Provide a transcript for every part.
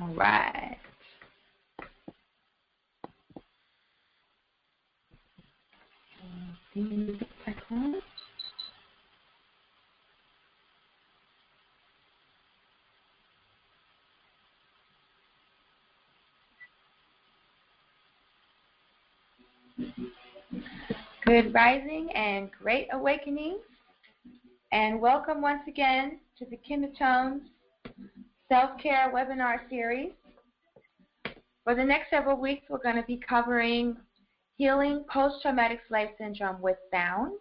All right. Good rising and great awakening, and welcome once again to the KemeTones Self-Care Webinar Series. For the next several weeks, we're going to be covering healing post-traumatic slave syndrome with sound.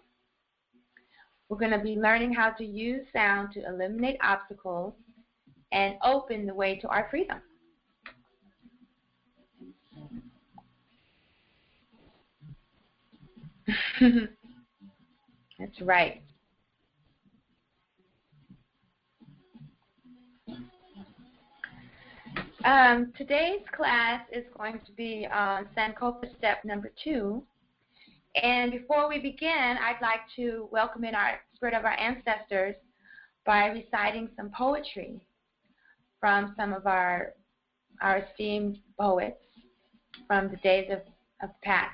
We're going to be learning how to use sound to eliminate obstacles and open the way to our freedom. That's right. Today's class is going to be on Sankofa step number 2. And before we begin, I'd like to welcome in our spirit of our ancestors by reciting some poetry from some of our esteemed poets from the days of the past.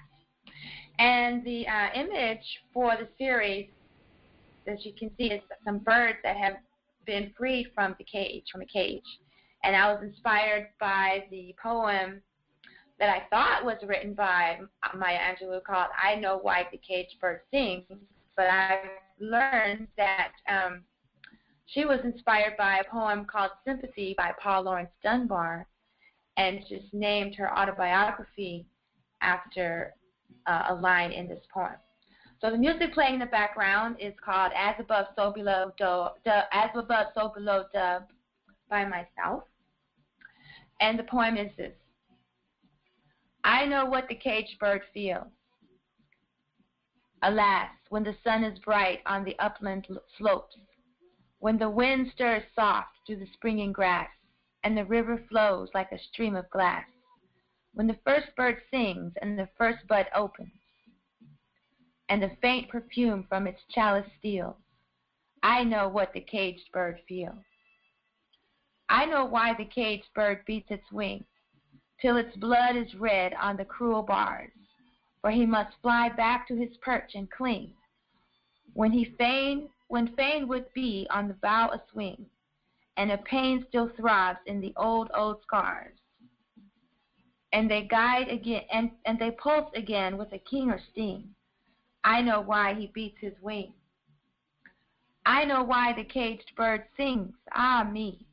And the image for the series, as you can see, is some birds that have been freed from a cage. And I was inspired by the poem that I thought was written by Maya Angelou called I Know Why the Caged Bird Sings, but I learned that she was inspired by a poem called Sympathy by Paul Laurence Dunbar, and just named her autobiography after a line in this poem. So the music playing in the background is called As Above, So Below, As Above, So Below Dub by myself. And the poem is this. I know what the caged bird feels. Alas, when the sun is bright on the upland slopes, when the wind stirs soft through the springing grass, and the river flows like a stream of glass, when the first bird sings and the first bud opens, and the faint perfume from its chalice steals, I know what the caged bird feels. I know why the caged bird beats its wings, till its blood is red on the cruel bars, for he must fly back to his perch and cling, when fain would be on the bough a swing, and a pain still throbs in the old scars. And they guide again, and they pulse again with a keener sting. I know why he beats his wings. I know why the caged bird sings, ah me,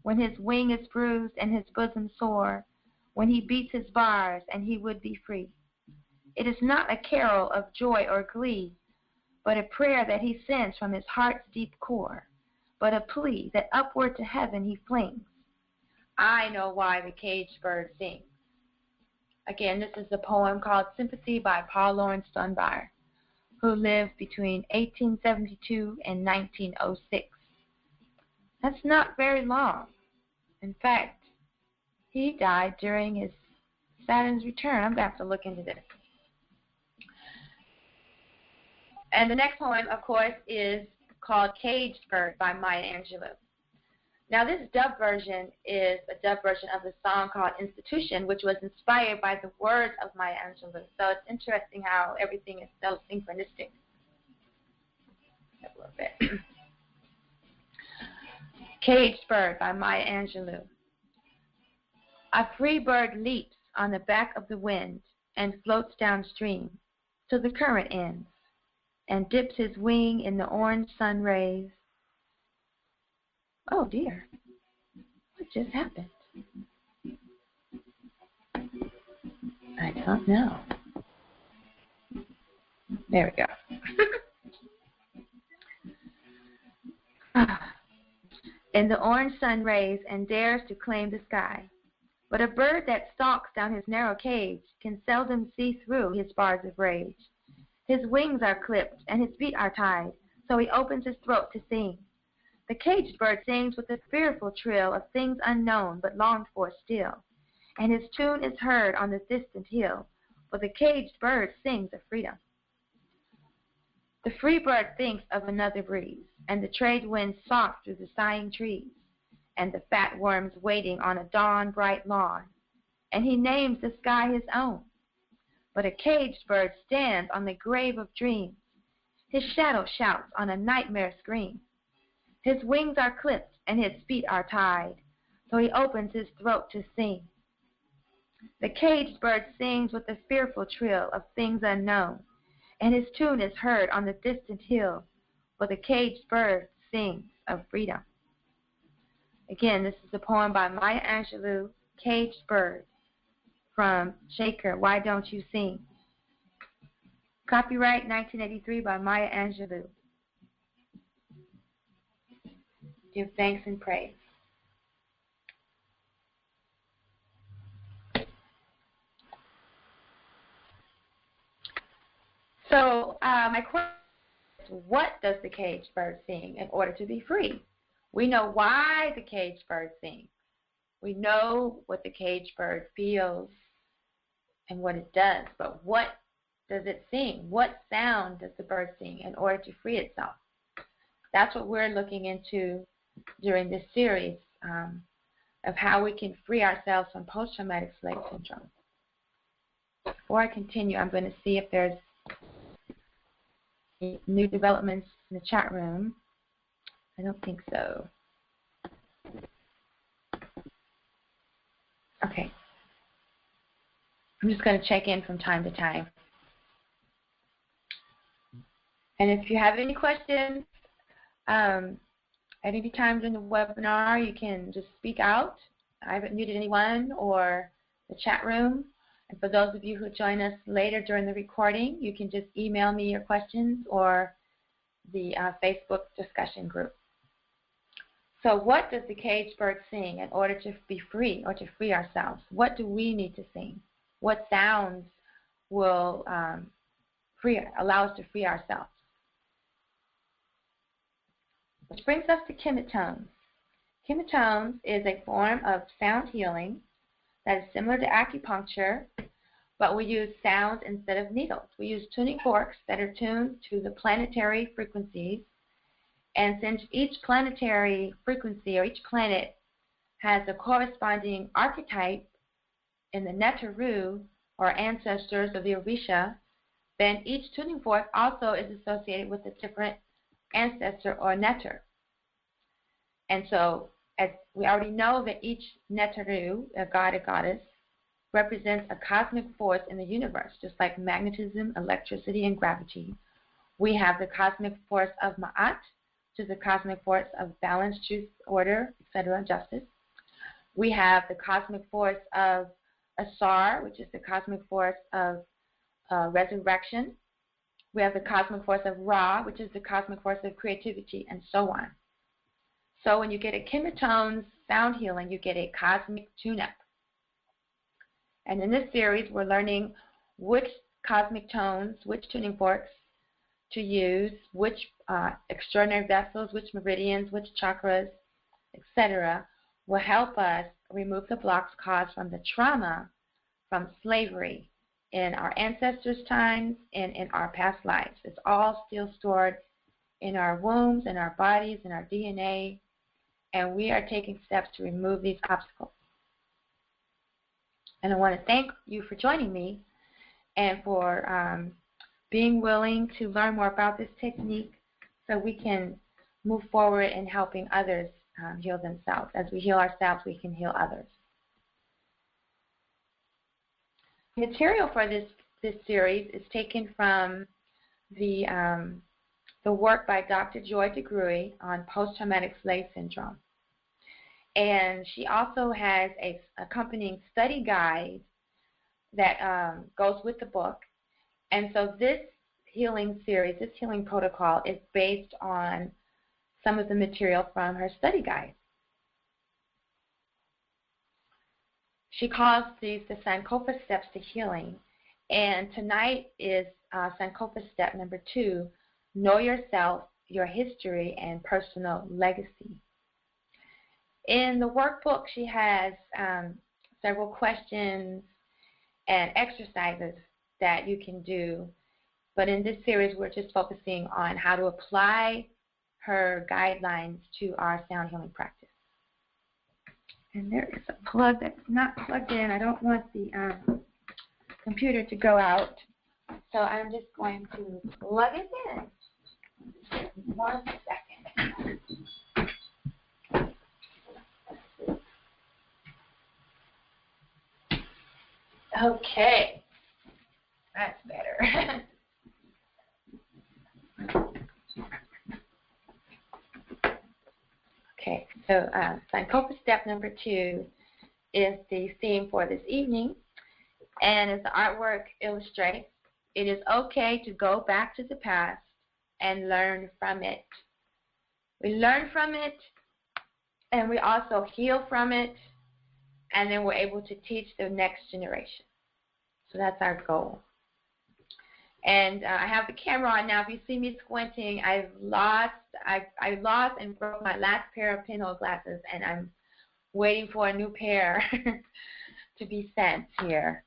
when his wing is bruised and his bosom sore, when he beats his bars and he would be free. It is not a carol of joy or glee, but a prayer that he sends from his heart's deep core, but a plea that upward to heaven he flings. I know why the caged bird sings. Again, this is a poem called Sympathy by Paul Laurence Dunbar, who lived between 1872 and 1906. That's not very long. In fact, he died during his Saturn's return. I'm going to have to look into this. And the next poem, of course, is called Caged Bird by Maya Angelou. Now, this dub version is a dub version of the song called Institution, which was inspired by the words of Maya Angelou. So it's interesting how everything is so synchronistic. A little bit. Caged Bird by Maya Angelou. A free bird leaps on the back of the wind and floats downstream till the current ends, and dips his wing in the orange sun rays. Oh dear, what just happened? I don't know. There we go. In the orange sun rays and dares to claim the sky. But a bird that stalks down his narrow cage can seldom see through his bars of rage. His wings are clipped and his feet are tied, so he opens his throat to sing. The caged bird sings with a fearful trill of things unknown but longed for still, and his tune is heard on the distant hill, for the caged bird sings of freedom. The free bird thinks of another breeze, and the trade winds soft through the sighing trees, and the fat worms waiting on a dawn-bright lawn, and he names the sky his own. But a caged bird stands on the grave of dreams. His shadow shouts on a nightmare scream. His wings are clipped and his feet are tied, so he opens his throat to sing. The caged bird sings with the fearful trill of things unknown, and his tune is heard on the distant hill, for the caged bird sings of freedom. Again, this is a poem by Maya Angelou, Caged Bird, from Shaker, Why Don't You Sing? Copyright 1983 by Maya Angelou. Give thanks and praise. So my question is, what does the caged bird sing in order to be free? We know why the caged bird sings. We know what the caged bird feels and what it does, but what does it sing? What sound does the bird sing in order to free itself? That's what we're looking into during this series of how we can free ourselves from post-traumatic slave syndrome. Before I continue, I'm going to see if there's new developments in the chat room. I don't think so. Okay. I'm just going to check in from time to time. And if you have any questions at any time during the webinar, you can just speak out. I haven't muted anyone or the chat room. And for those of you who join us later during the recording, you can just email me your questions or the Facebook discussion group. So what does the caged bird sing in order to be free or to free ourselves? What do we need to sing? What sounds will allow us to free ourselves? Which brings us to KemeTones. KemeTones is a form of sound healing that is similar to acupuncture, but we use sounds instead of needles. We use tuning forks that are tuned to the planetary frequencies, and since each planetary frequency or each planet has a corresponding archetype in the Netaru, or ancestors of the Orisha, then each tuning fork also is associated with a different ancestor or Neter. And so, as we already know that each Netaru, a god or goddess, represents a cosmic force in the universe, just like magnetism, electricity, and gravity. We have the cosmic force of Ma'at, which is the cosmic force of balance, truth, order, etc., justice. We have the cosmic force of Asar, which is the cosmic force of resurrection. We have the cosmic force of Ra, which is the cosmic force of creativity, and so on. So when you get a KemeTones sound healing, you get a cosmic tune-up. And in this series, we're learning which cosmic tones, which tuning forks to use, which extraordinary vessels, which meridians, which chakras, etc., will help us remove the blocks caused from the trauma from slavery in our ancestors' times and in our past lives. It's all still stored in our wombs, in our bodies, in our DNA, and we are taking steps to remove these obstacles. And I want to thank you for joining me and for being willing to learn more about this technique so we can move forward in helping others heal themselves. As we heal ourselves, we can heal others. The material for this series is taken from the work by Dr. Joy deGruy on post-traumatic slave syndrome. And she also has an accompanying study guide that goes with the book. And so this healing series, this healing protocol, is based on some of the material from her study guide. She calls these the Sankofa steps to healing. And tonight is Sankofa step number 2, know yourself, your history, and personal legacy. In the workbook, she has several questions and exercises that you can do. But in this series, we're just focusing on how to apply her guidelines to our sound healing practice. And there is a plug that's not plugged in. I don't want the computer to go out. So I'm just going to plug it in. 1 second. Okay. That's better. Okay, so Sankofa step number 2 is the theme for this evening. And as the artwork illustrates, it is okay to go back to the past and learn from it. We learn from it, and we also heal from it, and then we're able to teach the next generation. So that's our goal. And I have the camera on now. If you see me squinting, I lost and broke my last pair of pinhole glasses, and I'm waiting for a new pair to be sent here.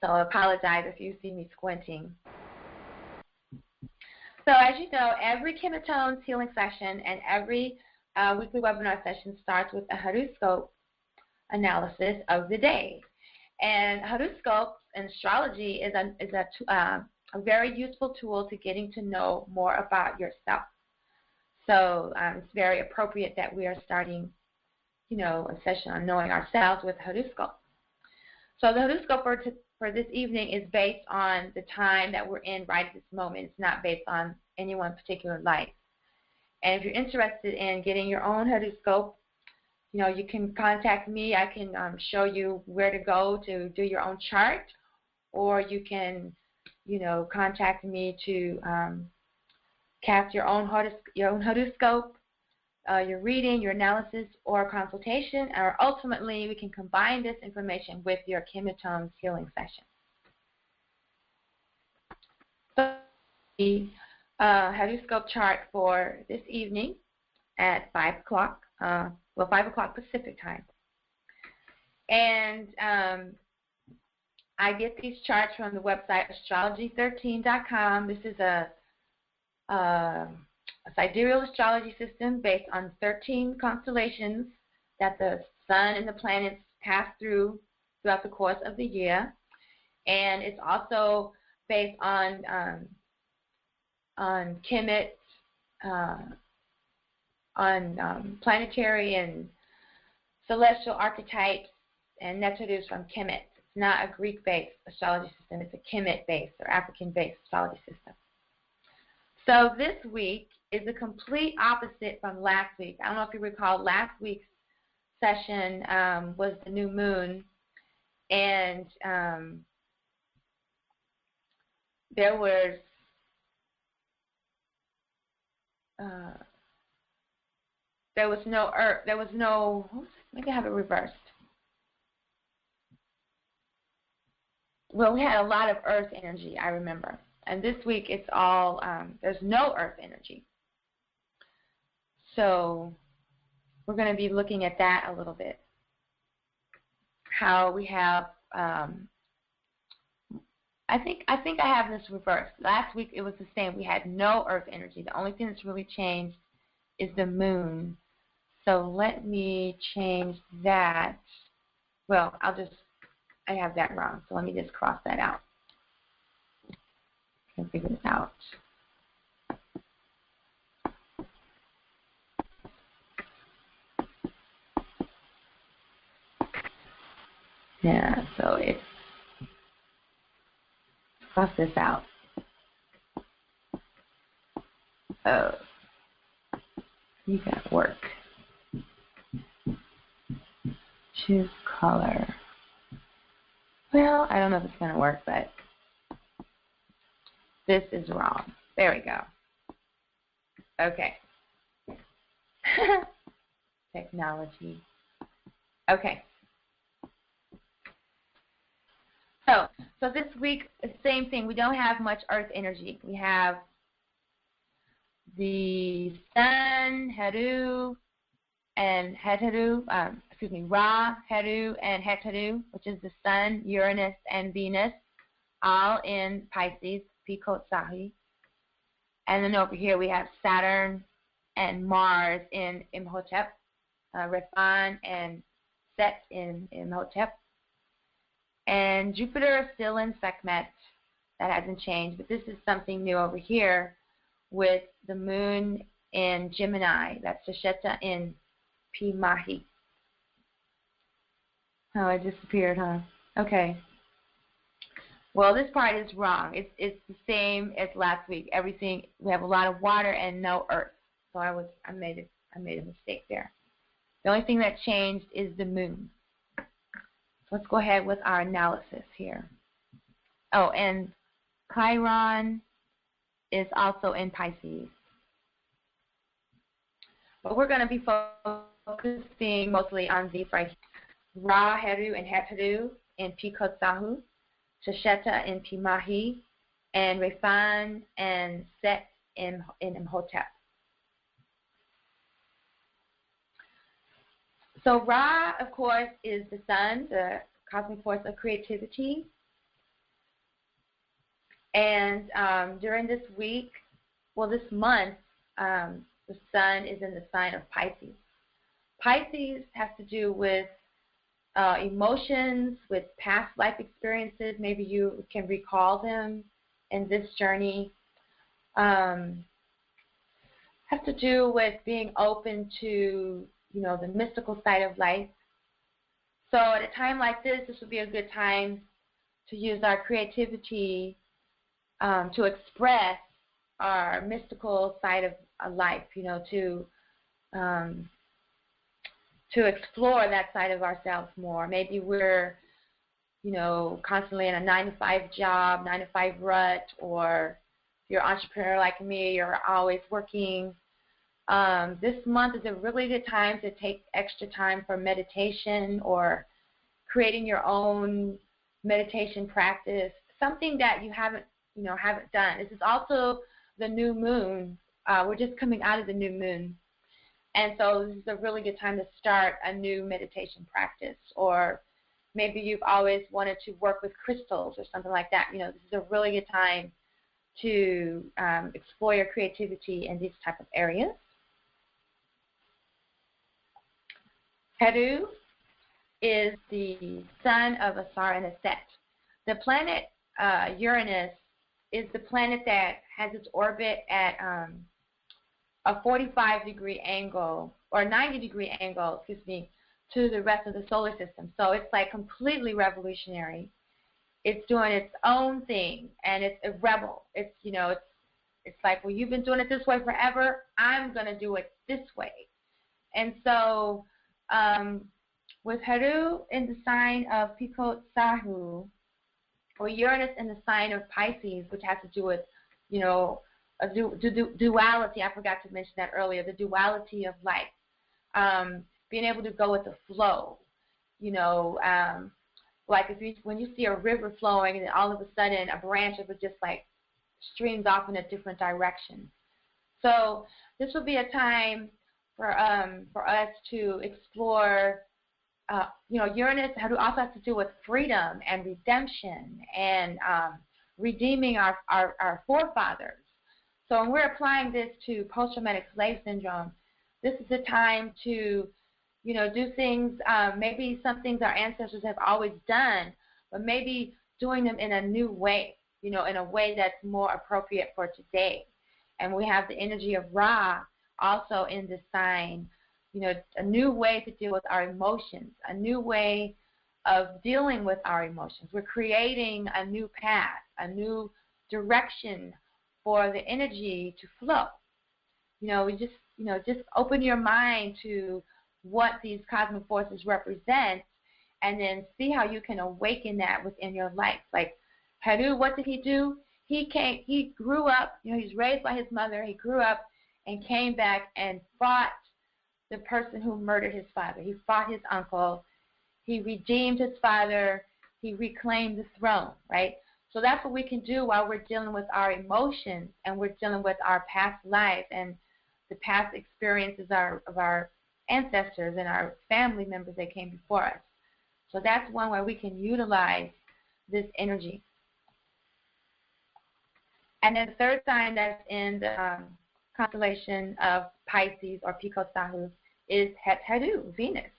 So I apologize if you see me squinting. So as you know, every KemeTones healing session and every weekly webinar session starts with a horoscope analysis of the day. And horoscopes and astrology is a very useful tool to getting to know more about yourself. So it's very appropriate that we are starting, a session on knowing ourselves with horoscope. So the horoscope for this evening is based on the time that we're in right at this moment. It's not based on any one particular life. And if you're interested in getting your own horoscope, you can contact me. I can show you where to go to do your own chart, or you can, contact me to cast your own horoscope, your reading, your analysis, or consultation, or ultimately we can combine this information with your KemeTones healing session. So the horoscope chart for this evening at 5 o'clock, 5 o'clock Pacific time. And I get these charts from the website astrology13.com. This is a sidereal astrology system based on 13 constellations that the sun and the planets pass throughout the course of the year. And it's also based on Kemet, on planetary and celestial archetypes and messages from Kemet. It's not a Greek-based astrology system. It's a Kemet-based or African-based astrology system. So this week is a complete opposite from last week. I don't know if you recall, last week's session was the new moon, and there was no earth. There was no. Maybe I have it reversed. Well, we had a lot of earth energy, I remember. And this week it's all, there's no earth energy. So we're going to be looking at that a little bit. How we have, I think I have this reversed. Last week it was the same. We had no earth energy. The only thing that's really changed is the moon. So let me change that. Well, I have that wrong. So let me just cross that out. And figure this out. Yeah, so it's, cross this out. Oh, you got work. Choose color. Well, I don't know if it's going to work, but this is wrong. There we go. Okay. Technology. Okay. So this week, the same thing. We don't have much earth energy. We have the sun, Heru, and Heteru, Ra, Heru, and Heteru, which is the sun, Uranus, and Venus, all in Pisces, Pikot Sahi. And then over here we have Saturn and Mars in Imhotep. Refan and Set in Imhotep. And Jupiter is still in Sekhmet. That hasn't changed, but this is something new over here with the moon in Gemini. That's Sesheta in Pimahi. Oh, it disappeared, huh? Okay. Well, this part is wrong. It's the same as last week. Everything, we have a lot of water and no earth. So I made a mistake there. The only thing that changed is the moon. So let's go ahead with our analysis here. Oh, and Chiron is also in Pisces. But we're going to be focusing mostly on these right here. Ra, Heru, and Heteru in Pikotsahu, Shesheta in Pimahi, and Refan and Set in Imhotep. So Ra, of course, is the sun, the cosmic force of creativity. And during this week, well, this month, the sun is in the sign of Pisces. Pisces has to do with emotions, with past life experiences. Maybe you can recall them in this journey. Has to do with being open to, the mystical side of life. So at a time like this would be a good time to use our creativity to express our mystical side of life, to explore that side of ourselves more. Maybe we're, constantly in a 9-to-5 job, 9-to-5 rut, or if you're an entrepreneur like me, you're always working. This month is a really good time to take extra time for meditation or creating your own meditation practice, something that you haven't done. This is also the new moon. We're just coming out of the new moon. And so this is a really good time to start a new meditation practice. Or maybe you've always wanted to work with crystals or something like that. This is a really good time to explore your creativity in these type of areas. Heru is the son of Asar and Aset. The planet Uranus is the planet that has its orbit at a 45-degree angle, or 90-degree angle, to the rest of the solar system. So it's like completely revolutionary. It's doing its own thing, and it's a rebel. It's like, well, you've been doing it this way forever. I'm going to do it this way. And so with Heru in the sign of Pikotsahu, or Uranus in the sign of Pisces, which has to do with, a duality. I forgot to mention that earlier, the duality of life. Being able to go with the flow. Like when you see a river flowing and then all of a sudden a branch of it just like streams off in a different direction. So this will be a time for us to explore. Uranus also has to do with freedom and redemption and redeeming our forefathers. So when we're applying this to post-traumatic slave syndrome, this is the time to, do things, maybe some things our ancestors have always done, but maybe doing them in a new way, in a way that's more appropriate for today. And we have the energy of Ra also in this sign, a new way to deal with our emotions, a new way of dealing with our emotions. We're creating a new path, a new direction for the energy to flow. Just open your mind to what these cosmic forces represent, and then see how you can awaken that within your life. Like Heru, what did he do? He grew up, he's raised by his mother. He grew up and came back and fought the person who murdered his father. He fought his uncle. He redeemed his father. He reclaimed the throne, right? So that's what we can do while we're dealing with our emotions and we're dealing with our past lives and the past experiences of our ancestors and our family members that came before us. So that's one way we can utilize this energy. And then the third sign that's in the constellation of Pisces or Pikotsahu is Heteru, Venus.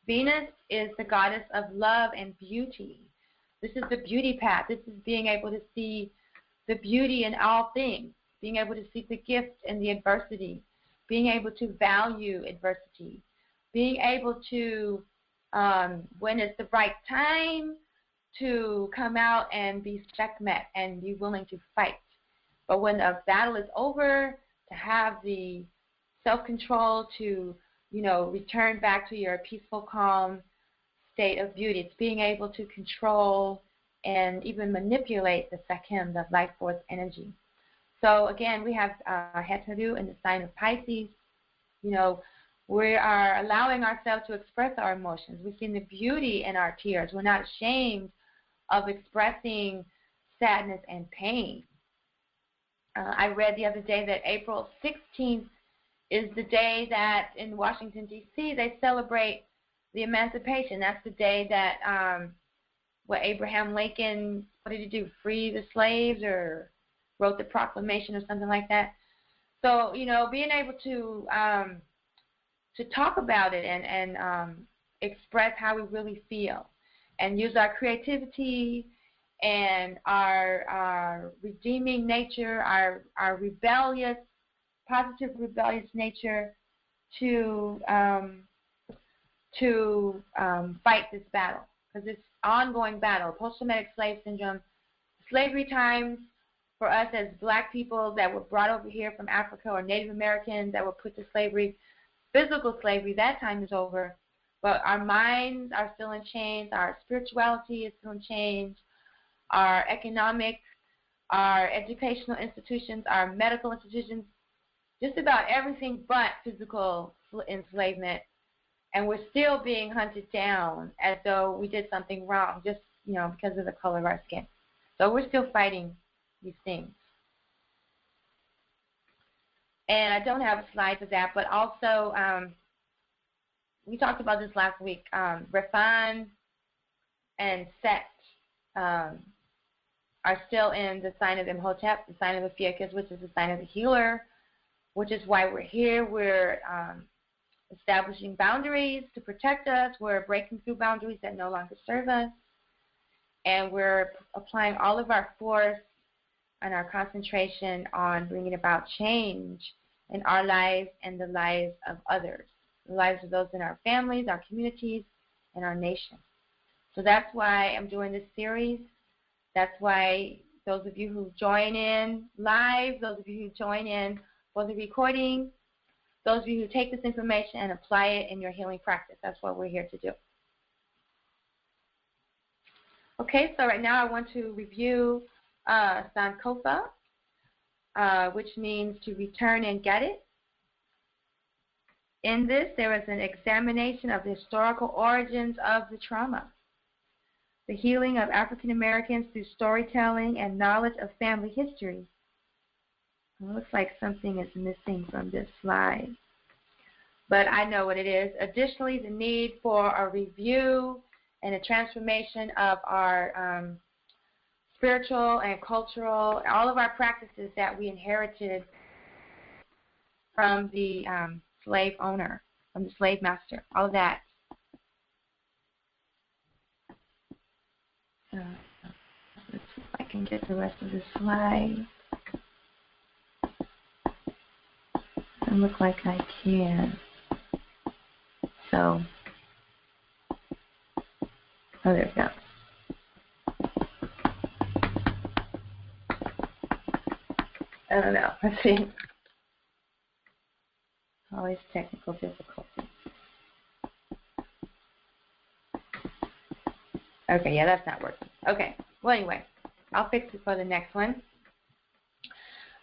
Venus is the goddess of love and beauty. This is the beauty path. This is being able to see the beauty in all things, being able to see the gift in the adversity, being able to value adversity, being able to, when it's the right time, to come out and be checkmate and be willing to fight. But when a battle is over, to have the self-control to, return back to your peaceful, calm state of beauty. It's being able to control and even manipulate the Sakim, the life force energy. So again, we have Heteru in the sign of Pisces. We are allowing ourselves to express our emotions. We've seen the beauty in our tears. We're not ashamed of expressing sadness and pain. I read the other day that April 16th is the day that in Washington, D.C., they celebrate the emancipation. That's the day that Abraham Lincoln, what did he do, free the slaves or wrote the proclamation or something like that. So, being able to talk about it and express how we really feel and use our creativity and our redeeming nature, our rebellious, positive rebellious nature to fight this battle, because it's ongoing battle. Post-traumatic slave syndrome, slavery times for us as black people that were brought over here from Africa, or Native Americans that were put to slavery, physical slavery, that time is over. But our minds are still in chains, our spirituality is still in chains, our economic, our educational institutions, our medical institutions, just about everything but physical enslavement, and we're still being hunted down as though we did something wrong, just because of the color of our skin. So we're still fighting these things. And I don't have a slide for that, but also we talked about this last week. Refan and Set are still in the sign of Imhotep, the sign of Ophiuchus, which is the sign of the healer, which is why we're here. We're establishing boundaries to protect us. We're breaking through boundaries that no longer serve us. And we're applying all of our force and our concentration on bringing about change in our lives and the lives of others, the lives of those in our families, our communities, and our nation. So that's why I'm doing this series. That's why those of you who join in live, those of you who join in for the recording, those of you who take this information and apply it in your healing practice, that's what we're here to do. Okay, so right now I want to review Sankofa, which means to return and get it. In this, there is an examination of the historical origins of the trauma, the healing of African Americans through storytelling and knowledge of family history. It looks like something is missing from this slide, but I know what it is. Additionally, the need for a review and a transformation of our spiritual and cultural, all of our practices that we inherited from the slave owner, from the slave master, all of that. So let's see if I can get the rest of the slide. Doesn't look like I can. So, oh, there we go. I don't know. Let's see. Always technical difficulties. Okay, yeah, that's not working. Okay, well, anyway, I'll fix it for the next one.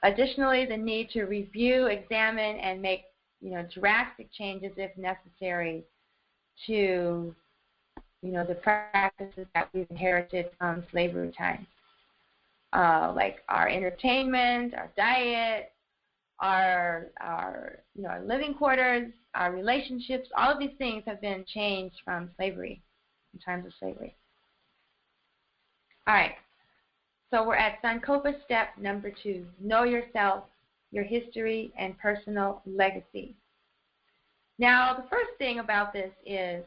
Additionally, the need to review, examine, and make, drastic changes if necessary to, the practices that we've inherited from slavery times. Like our entertainment, our diet, our living quarters, our relationships, all of these things have been changed from slavery, in times of slavery. All right, so we're at Sankofa step number 2, know yourself, your history, and personal legacy. Now, the first thing about this is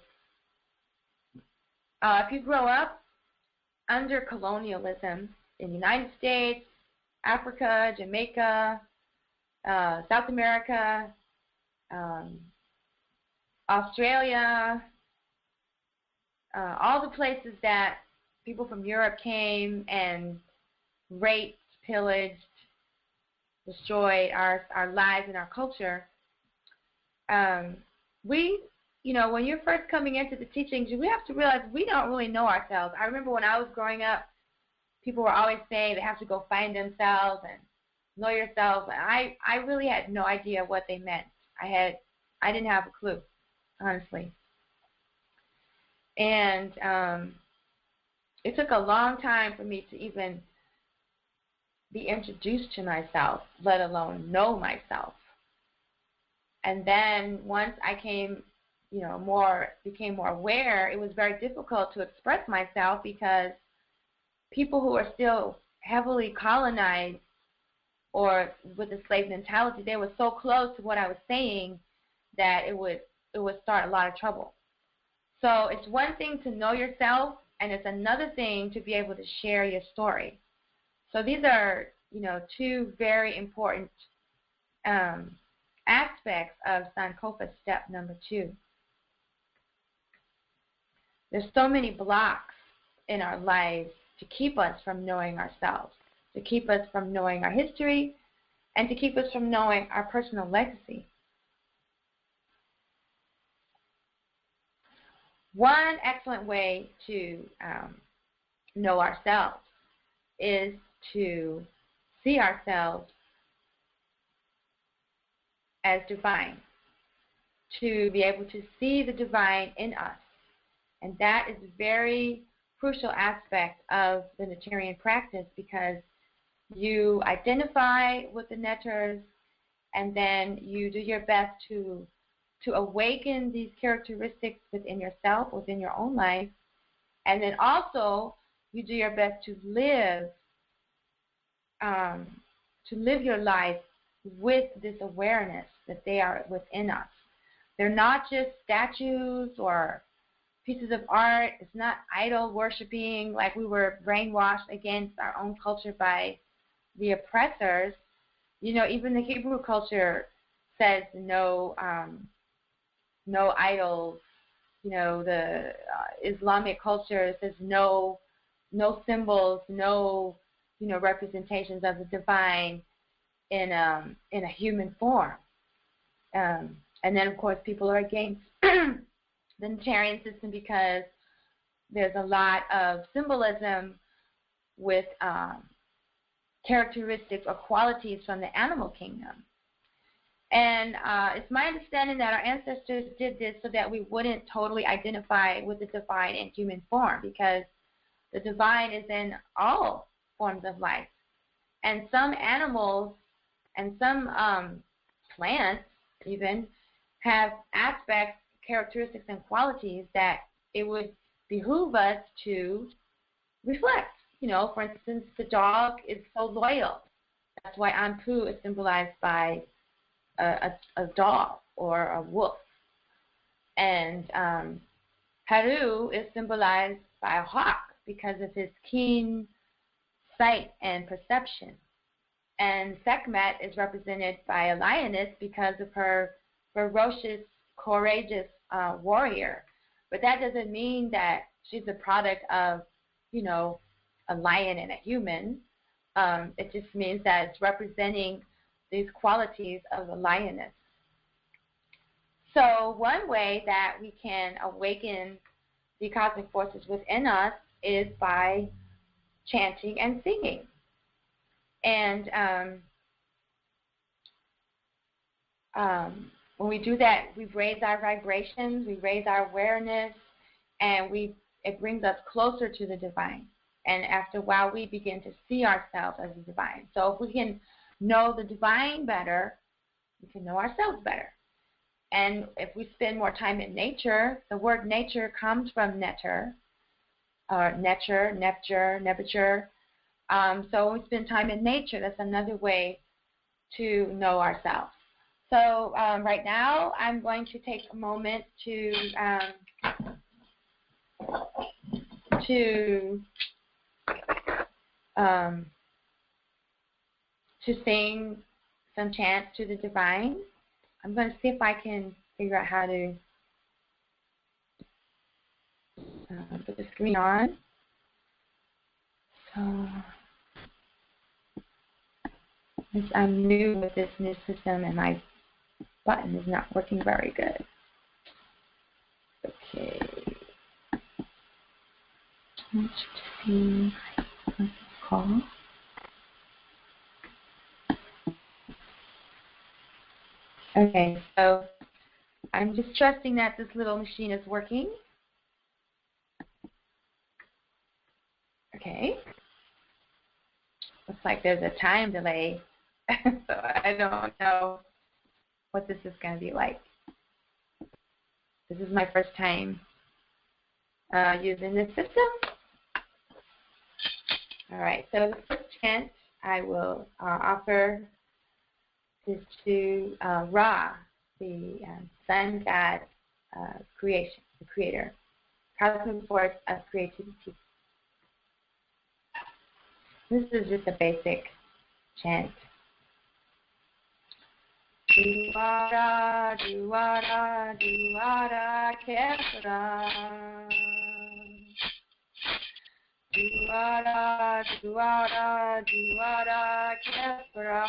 if you grow up under colonialism in the United States, Africa, Jamaica, South America, Australia, all the places that people from Europe came and raped, pillaged, destroyed our lives and our culture. When you're first coming into the teachings, we have to realize we don't really know ourselves. I remember when I was growing up, people were always saying they have to go find themselves and know yourself. And I really had no idea what they meant. I didn't have a clue, honestly. And it took a long time for me to even be introduced to myself, let alone know myself. And then once I became more aware, it was very difficult to express myself because people who are still heavily colonized or with a slave mentality, they were so close to what I was saying that it would start a lot of trouble. So it's one thing to know yourself, and it's another thing to be able to share your story. So these are, two very important aspects of Sankofa step number 2. There's so many blocks in our lives to keep us from knowing ourselves, to keep us from knowing our history, and to keep us from knowing our personal legacy. One excellent way to know ourselves is to see ourselves as divine, to be able to see the divine in us. And that is a very crucial aspect of the Netarian practice, because you identify with the Netars and then you do your best to awaken these characteristics within yourself, within your own life, and then also you do your best to live your life with this awareness that they are within us. They're not just statues or pieces of art. It's not idol worshiping like we were brainwashed against our own culture by the oppressors. Even the Hebrew culture says no idols. The Islamic culture says no symbols, no representations of the divine in a human form. And then of course people are against the Netarian system because there's a lot of symbolism with characteristics or qualities from the animal kingdom. And it's my understanding that our ancestors did this so that we wouldn't totally identify with the divine in human form, because the divine is in all forms of life. And some animals and some plants even have aspects, characteristics, and qualities that it would behoove us to reflect. For instance, the dog is so loyal. That's why Anpu is symbolized by a dog or a wolf. And Haru is symbolized by a hawk because of his keen sight and perception. And Sekhmet is represented by a lioness because of her ferocious, courageous warrior. But that doesn't mean that she's a product of, a lion and a human. It just means that it's representing these qualities of a lioness. So one way that we can awaken the cosmic forces within us is by chanting and singing. And when we do that, we raise our vibrations, we raise our awareness, and it brings us closer to the divine. And after a while, we begin to see ourselves as the divine. So if we can know the divine better, we can know ourselves better. And if we spend more time in nature, the word nature comes from neter, or neture, nebeture. So when we spend time in nature, that's another way to know ourselves. So right now, I'm going to take a moment to sing some chants to the divine. I'm going to see if I can figure out how to put the screen on. So I'm new with this new system, and my button is not working very good. Okay. Let's see what it's called. Okay, so I'm just trusting that this little machine is working. Okay. Looks like there's a time delay, so I don't know what this is going to be like. This is my first time using this system. All right, so the first chant I will offer is to Ra, the sun god creation, the creator, cosmic force of creativity. This is just a basic chant. Duara, duara, duara, kefra. Duara, duara, duara, kefra.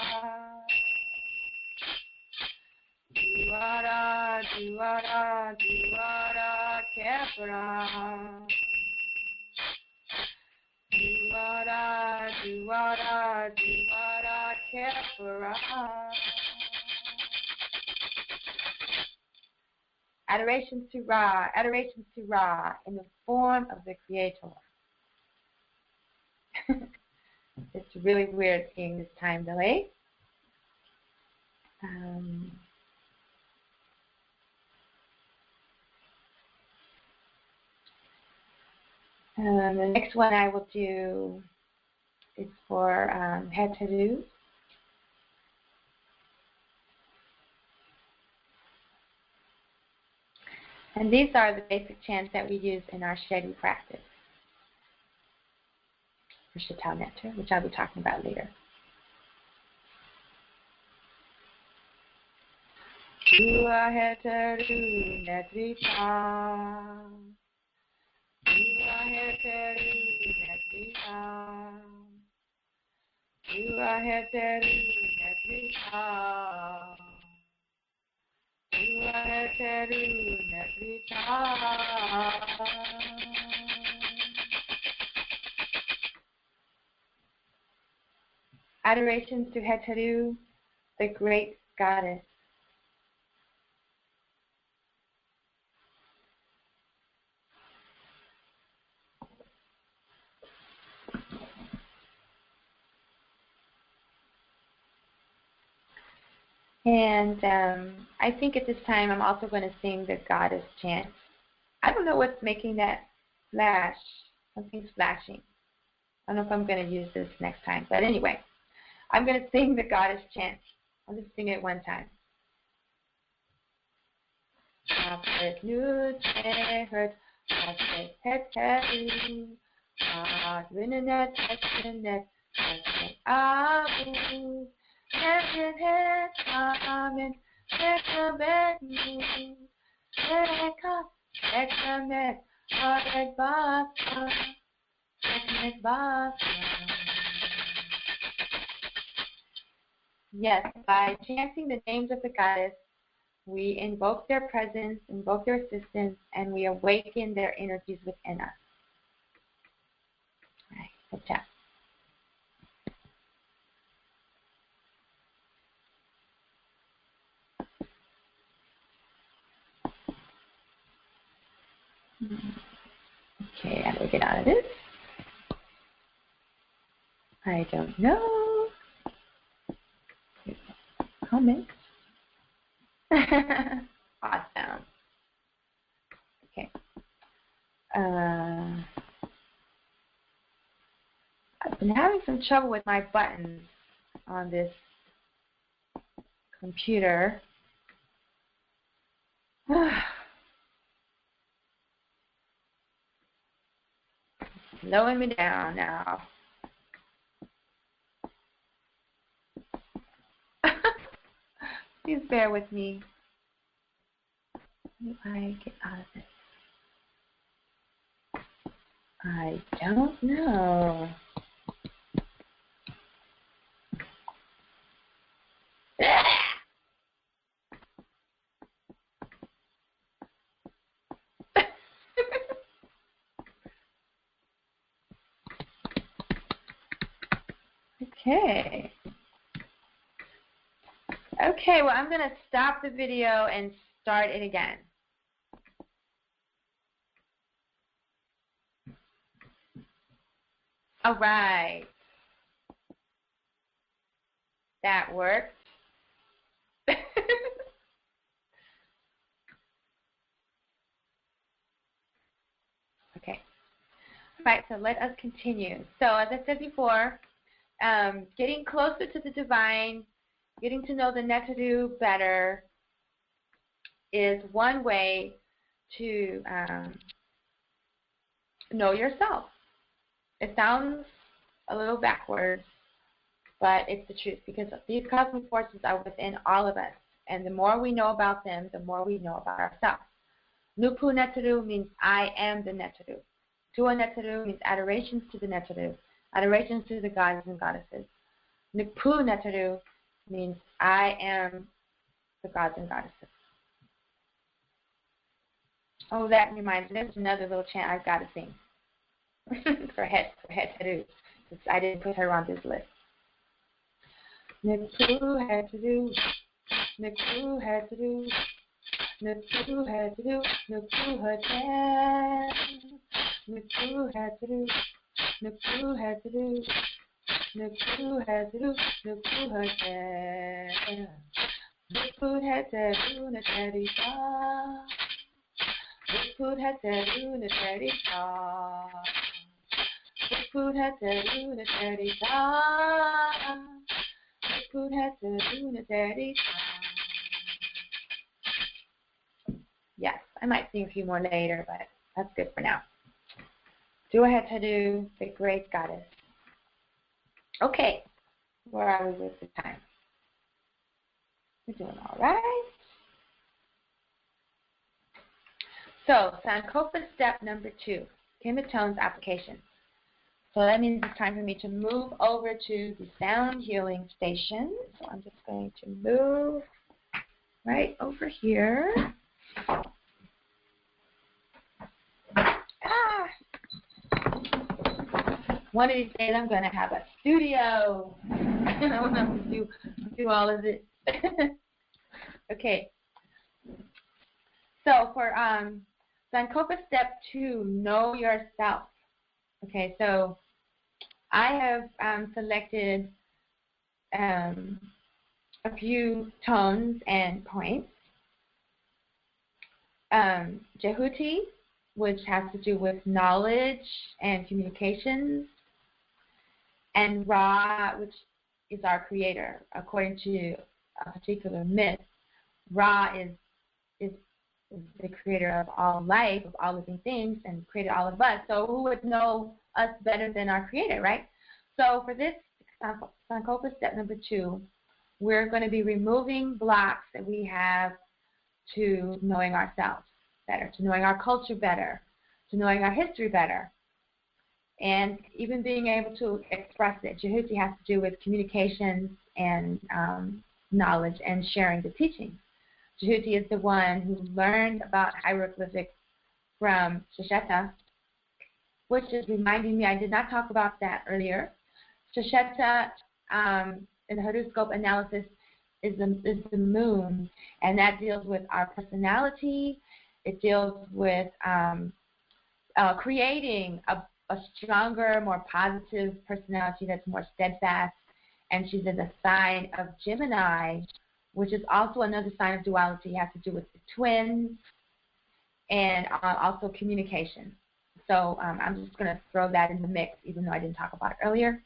Duara, duara, duara, kefra. Duara, duara, duara, kefra. Adorations to Ra in the form of the Creator. It's really weird seeing this time delay. The next one I will do is for Heteru. And these are the basic chants that we use in our Shedi practice for Shaitan Nectar, which I'll be talking about later. Dua Heteru Netrita. Dua Heteru Netrita. Dua Heteru Netrita. Dua Heteru Netrita. Adorations to Heteru, the great goddess. And I think at this time I'm also going to sing the goddess chant. I don't know what's making that flash. Something's flashing. I don't know if I'm going to use this next time. But anyway, I'm going to sing the goddess chant. I'll just sing it one time. Yes, by chanting the names of the goddess, we invoke their presence, invoke their assistance, and we awaken their energies within us. All right, let's chat. Okay, how do we get out of this? I don't know. Comment. Awesome. Okay. I've been having some trouble with my buttons on this computer. Slowing me down now. Please bear with me. How do I get out of this? I don't know. Okay. Okay, well, I'm going to stop the video and start it again. All right. That worked. Okay. All right, so let us continue. So as I said before, getting closer to the divine, getting to know the Netadu better is one way to know yourself. It sounds a little backwards, but it's the truth, because these cosmic forces are within all of us, and the more we know about them, the more we know about ourselves. Nupu Netadu means I am the Netadu. Tua Netadu means adorations to the Netadu, adorations to the gods and goddesses. Nupu Netadu means I am the gods and goddesses. Oh, that reminds me, there's another little chant I've got to sing for Het Tadu, since I didn't put her on this list. Nupu Het Tadu, Nupu Het Tadu, Nupu Het Tadu, Nupu Het Tadu, Nupu Het Tadu, Nupu Het Tadu, Nupu Het Tadu, Nupu Het Tadu, Nupu Het Tadu, Netadi Ta. Nupu Het Tadu, Netadi Ta. Nupu Het Tadu, Netadi Ta. Nupu Het Tadu, Netadi Ta. Yes, I might sing a few more later, but that's good for now. Dua Het Tadu, the great goddess. Okay, where are we with the time? We're doing all right. So, Sankofa step number 2, KemeTones application. So that means it's time for me to move over to the sound healing station. So I'm just going to move right over here. One of these days I'm going to have a studio. I won't have to do all of it. Okay. So for Sankofa step 2, know yourself. Okay, so I have selected a few tones and points. Jehuti, which has to do with knowledge and communications, and Ra, which is our creator. According to a particular myth, Ra is the creator of all life, of all living things, and created all of us. So who would know us better than our creator, right? So for this Sankofa step number 2, we're going to be removing blocks that we have to knowing ourselves better, to knowing our culture better, to knowing our history better, and even being able to express it. Jehuti has to do with communications and knowledge and sharing the teachings. Jehuti is the one who learned about hieroglyphics from Shesheta, which is reminding me, I did not talk about that earlier. Shesheta in the horoscope analysis is the moon, and that deals with our personality. It deals with creating a stronger, more positive personality that's more steadfast, and she's in the sign of Gemini, which is also another sign of duality. It has to do with the twins and also communication. So I'm just going to throw that in the mix, even though I didn't talk about it earlier.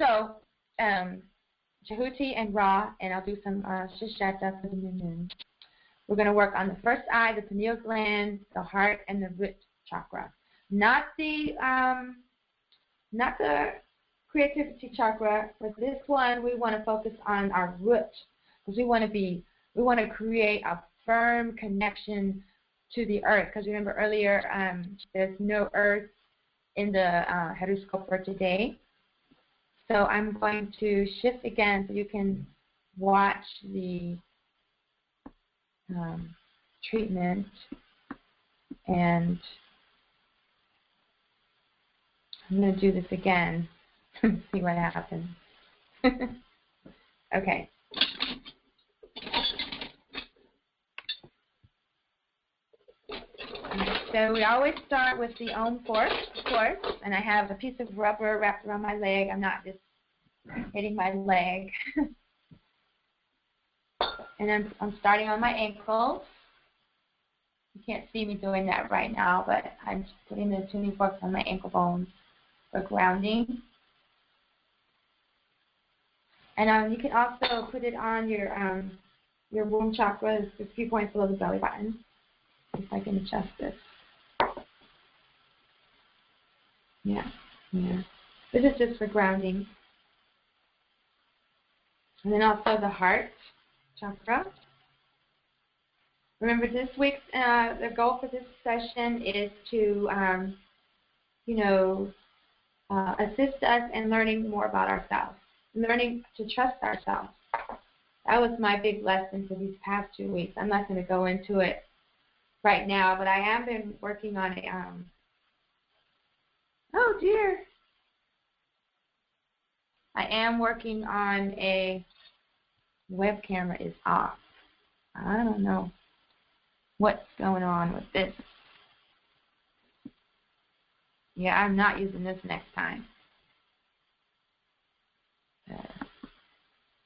So Jehuti and Ra, and I'll do some Shishata for the new moon. We're going to work on the first eye, the pineal gland, the heart, and the root chakra. Not the creativity chakra. For this one, we want to focus on our root, because we want to create a firm connection to the earth. Because remember earlier, there's no earth in the horoscope for today. So I'm going to shift again so you can watch the treatment, and I'm going to do this again and see what happens. Okay. So we always start with the Om force, of course, and I have a piece of rubber wrapped around my leg. I'm not just hitting my leg. And I'm starting on my ankles. You can't see me doing that right now, but I'm just putting the tuning forks on my ankle bones for grounding. And you can also put it on your womb chakra, a few points below the belly button. If I can adjust this. Yeah. This is just for grounding. And then also the heart chakra. Remember, this week's the goal for this session is to, assist us in learning more about ourselves, learning to trust ourselves. That was my big lesson for these past 2 weeks. I'm not going to go into it right now, but I have been working on a, oh dear. I am working on a web camera is off. I don't know what's going on with this. Yeah, I'm not using this next time.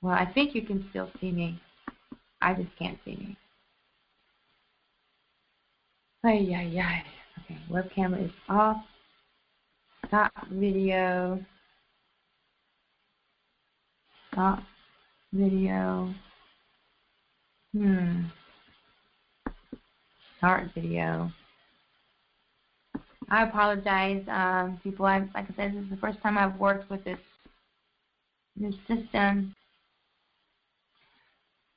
Well, I think you can still see me. I just can't see me. Ay. Okay, web camera is off. Stop video. Stop video. Start video. I apologize, people. Like I said, this is the first time I've worked with this system,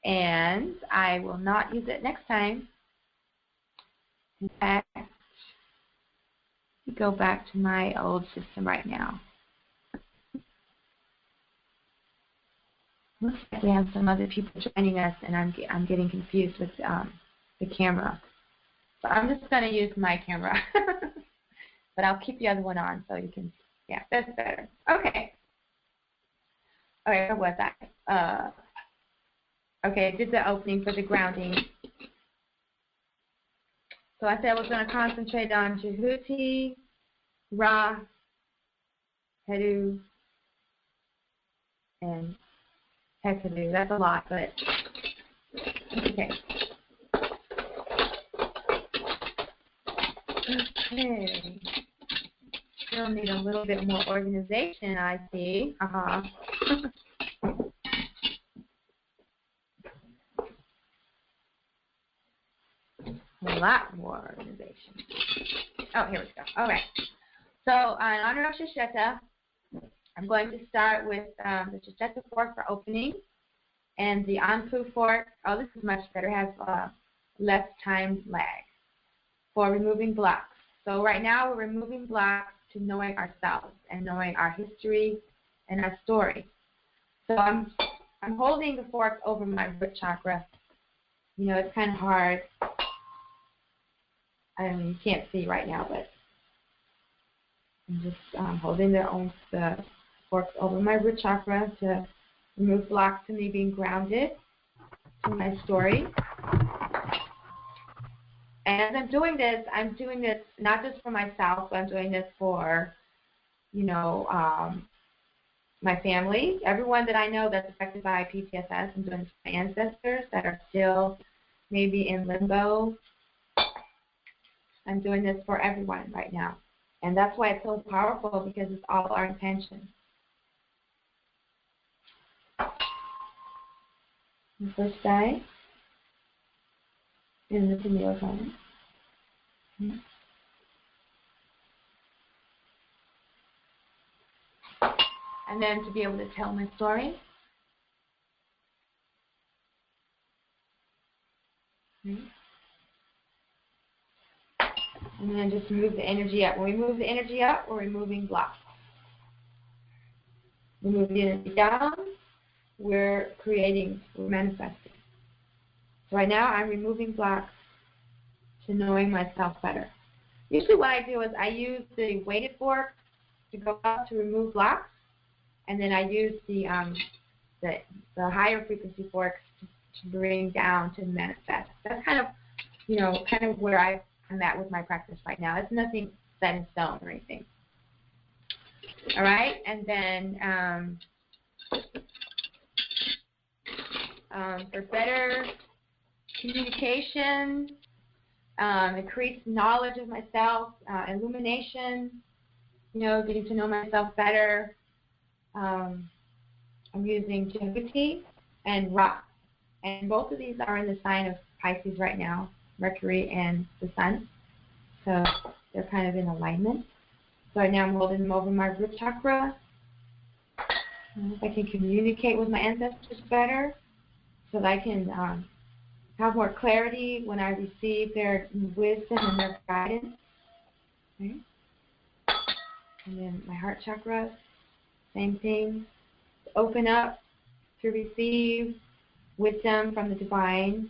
and I will not use it next time. In fact, go back to my old system right now. Looks like we have some other people joining us, and I'm getting confused with the camera. So I'm just going to use my camera, but I'll keep the other one on so you can. Yeah, that's better. Okay. All right, where was I? Okay, I did the opening for the grounding. So I said I was going to concentrate on Jehuti, Ra, Hedu, and Hekadu. That's a lot, but okay. Okay. Still need a little bit more organization, I see. A lot more organization. Oh, here we go. All right. So, in honor of Shisheta, I'm going to start with the Shisheta fork for opening, and the Anpu fork. Oh, this is much better. It has less time lag for removing blocks. So right now we're removing blocks to knowing ourselves and knowing our history and our story. So I'm holding the fork over my root chakra. You know, it's kind of hard. I mean, you can't see right now, but I'm just holding the forks over my root chakra to remove blocks to me being grounded to my story. And as I'm doing this not just for myself, but I'm doing this for, my family, everyone that I know that's affected by PTSS. I'm doing this for my ancestors that are still maybe in limbo. I'm doing this for everyone right now. And that's why it's so powerful, because it's all our intention. the first eye, and the pineal gland. Okay. And then to be able to tell my story. Okay. And then just move the energy up. When we move the energy up, we're removing blocks. We move the energy down, we're manifesting. So right now, I'm removing blocks to knowing myself better. Usually what I do is I use the weighted fork to go up to remove blocks, and then I use the higher frequency forks to bring down to manifest. That's kind of where I'm at with my practice right now. It's nothing set in stone or anything. All right, and then for better communication, increased knowledge of myself, illumination, getting to know myself better, I'm using deGruy and rock. And both of these are in the sign of Pisces right now, Mercury and the Sun. So they're kind of in alignment. So right now I'm holding them over my root chakra. If I can communicate with my ancestors better, so that I can have more clarity when I receive their wisdom and their guidance. Okay. And then my heart chakra, same thing. Open up to receive wisdom from the divine.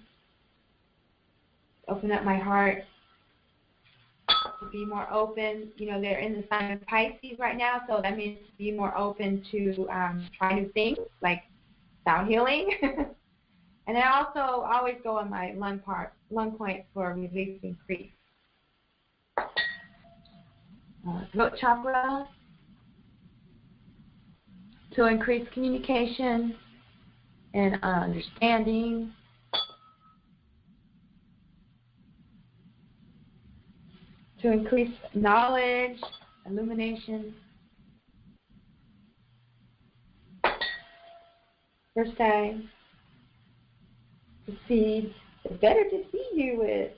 Open up my heart to be more open. They're in the sign of Pisces right now, so that means to be more open to try new things, like sound healing. And I also always go on my lung point for releasing grief. Throat chakra to increase communication and understanding. To increase knowledge, illumination. First eye. To see, it's better to see you with.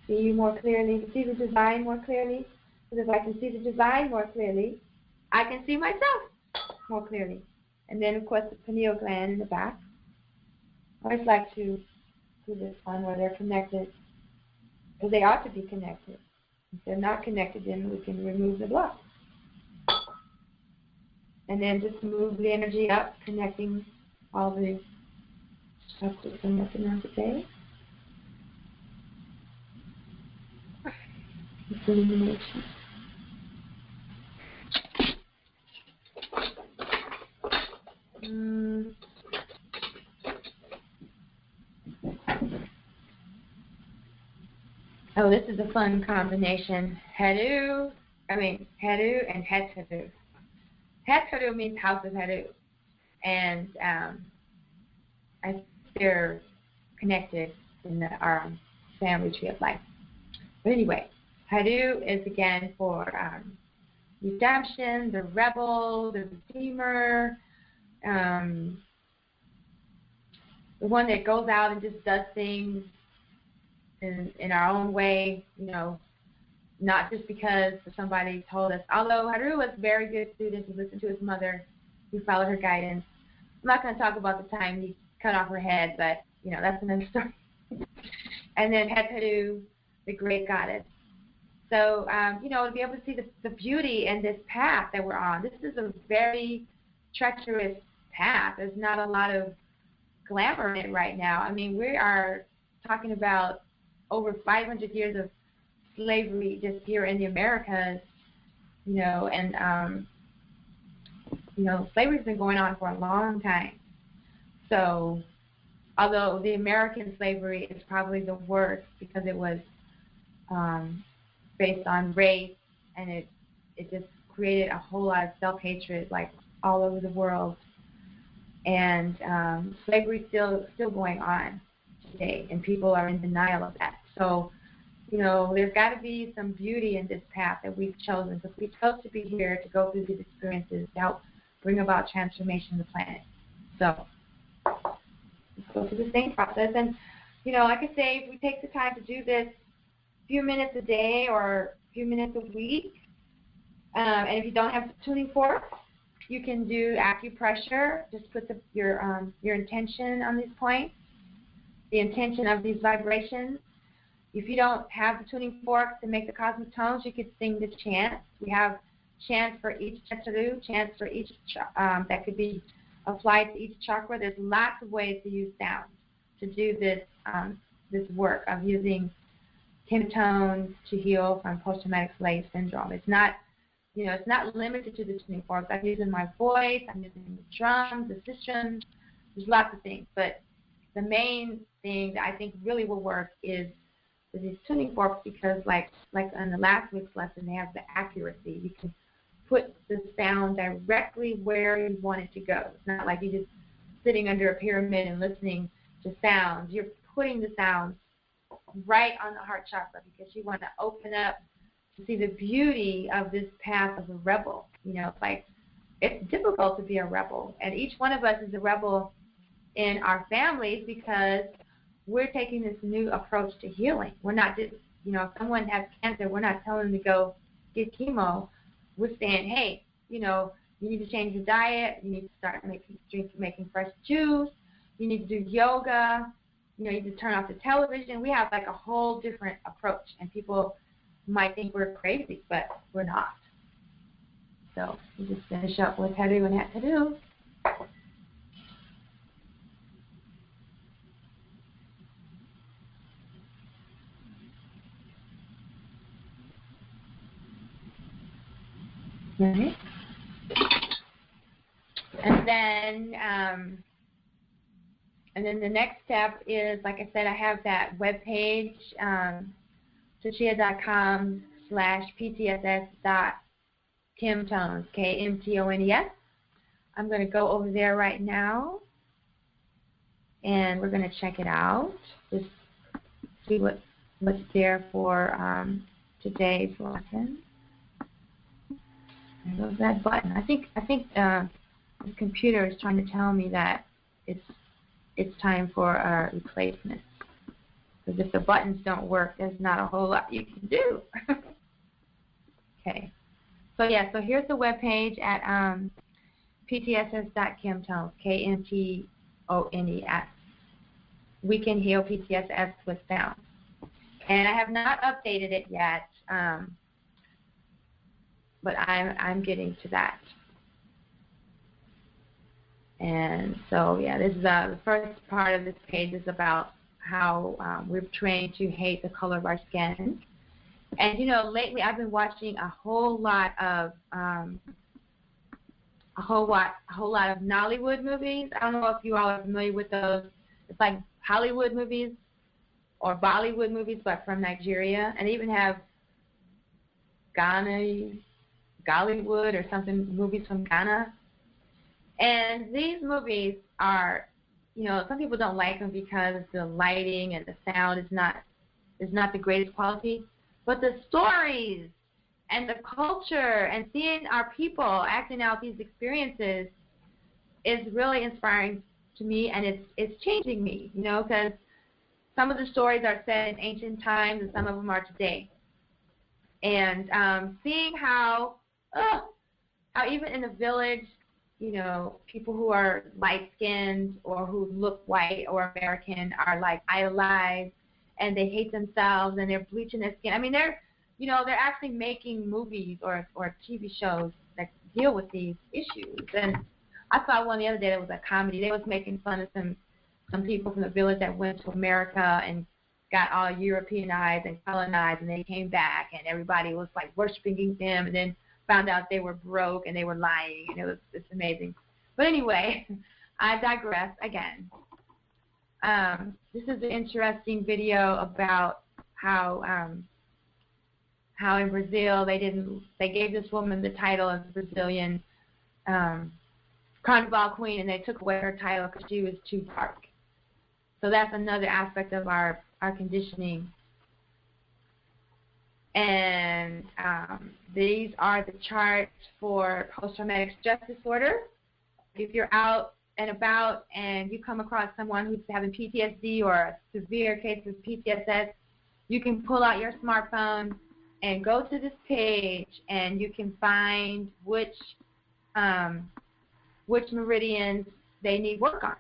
See you more clearly, to see the design more clearly. Because if I can see the design more clearly, I can see myself more clearly. And then, of course, the pineal gland in the back. I always like to do this one where they're connected, because they ought to be connected. If they're not connected, then we can remove the block. And then just move the energy up, connecting all the chakras I'm working on today. Illumination. Oh, this is a fun combination. Hedu and Hetedu. Hetedu means house of Hedu. And I think they're connected in our family tree of life. But anyway, Hedu is again for redemption, the rebel, the redeemer, the one that goes out and just does things in our own way, not just because somebody told us. Although Hedu was a very good student, he listened to his mother, he followed her guidance. I'm not going to talk about the time he cut off her head, but that's another story. And then Hetedu, the great goddess. So to be able to see the beauty in this path that we're on. This is a very treacherous path. There's not a lot of glamour in it right now. I mean, we are talking about over 500 years of slavery just here in the Americas, and slavery's been going on for a long time. So, although the American slavery is probably the worst because it was based on race, and it just created a whole lot of self-hatred, like all over the world. And slavery's still going on today, and people are in denial of that. So, there's got to be some beauty in this path that we've chosen, because we chose to be here to go through these experiences to help bring about transformation of the planet. So, go through the same process. And, you know, like I say, if we take the time to do this a few minutes a day or a few minutes a week, and if you don't have the tuning fork, you can do acupressure. Just put your intention on these points, the intention of these vibrations. If you don't have the tuning fork to make the cosmic tones, you could sing the chants. We have chants for each chataru, chants for each that could be applied to each chakra. There's lots of ways to use sound to do this this work of using KemeTones to heal from post-traumatic slave syndrome. It's not, you know, it's not limited to the tuning forks. I'm using my voice. I'm using the drums, the systems. There's lots of things, but the main thing that I think really will work is these tuning forks, because like on the last week's lesson, they have the accuracy. You can put the sound directly where you want it to go. It's not like you're just sitting under a pyramid and listening to sounds. You're putting the sounds right on the heart chakra because you want to open up to see the beauty of this path of a rebel. You know, like, it's difficult to be a rebel, and each one of us is a rebel in our families because we're taking this new approach to healing. We're not just, you know, if someone has cancer, we're not telling them to go get chemo. We're saying, hey, you know, you need to change your diet. You need to start making fresh juice. You need to do yoga. You know, you need to turn off the television. We have like a whole different approach, and people might think we're crazy, but we're not. So we just finish up with Haru and Hat to do. Right. And then the next step is, like I said, I have that webpage, Tashia.com/ptss.KemeTones, KemeTones. I'm going to go over there right now, and we're going to check it out. Just see what's there for today's lesson. There goes that button. I think the computer is trying to tell me that it's time for a replacement. Because if the buttons don't work, there's not a whole lot you can do. Okay. So yeah, so here's the webpage at ptss.KemeTones, KemeTones. We can heal PTSS with sound. And I have not updated it yet. But I'm getting to that. And so, yeah, this is the first part of this page is about how we're trained to hate the color of our skin. And, you know, lately I've been watching a whole lot of Nollywood movies. I don't know if you all are familiar with those. It's like Hollywood movies or Bollywood movies, but from Nigeria. And they even have Gollywood or something, movies from Ghana. And these movies are, you know, some people don't like them because the lighting and the sound is not the greatest quality. But the stories and the culture and seeing our people acting out these experiences is really inspiring to me, and it's changing me, you know, because some of the stories are set in ancient times and some of them are today. And seeing how even in the village, you know, people who are light-skinned or who look white or American are like idolized, and they hate themselves and they're bleaching their skin. I mean, they're actually making movies or TV shows that deal with these issues. And I saw one the other day that was a comedy. They was making fun of some people from the village that went to America and got all Europeanized and colonized, and they came back and everybody was like worshiping them, and then found out they were broke and they were lying, and it's amazing. But anyway, I digress again. This is an interesting video about how in Brazil they gave this woman the title of Brazilian Carnival Queen, and they took away her title because she was too dark. So that's another aspect of our conditioning. And these are the charts for post-traumatic stress disorder. If you're out and about and you come across someone who's having PTSD or a severe case of PTSS, you can pull out your smartphone and go to this page, and you can find which meridians they need work on.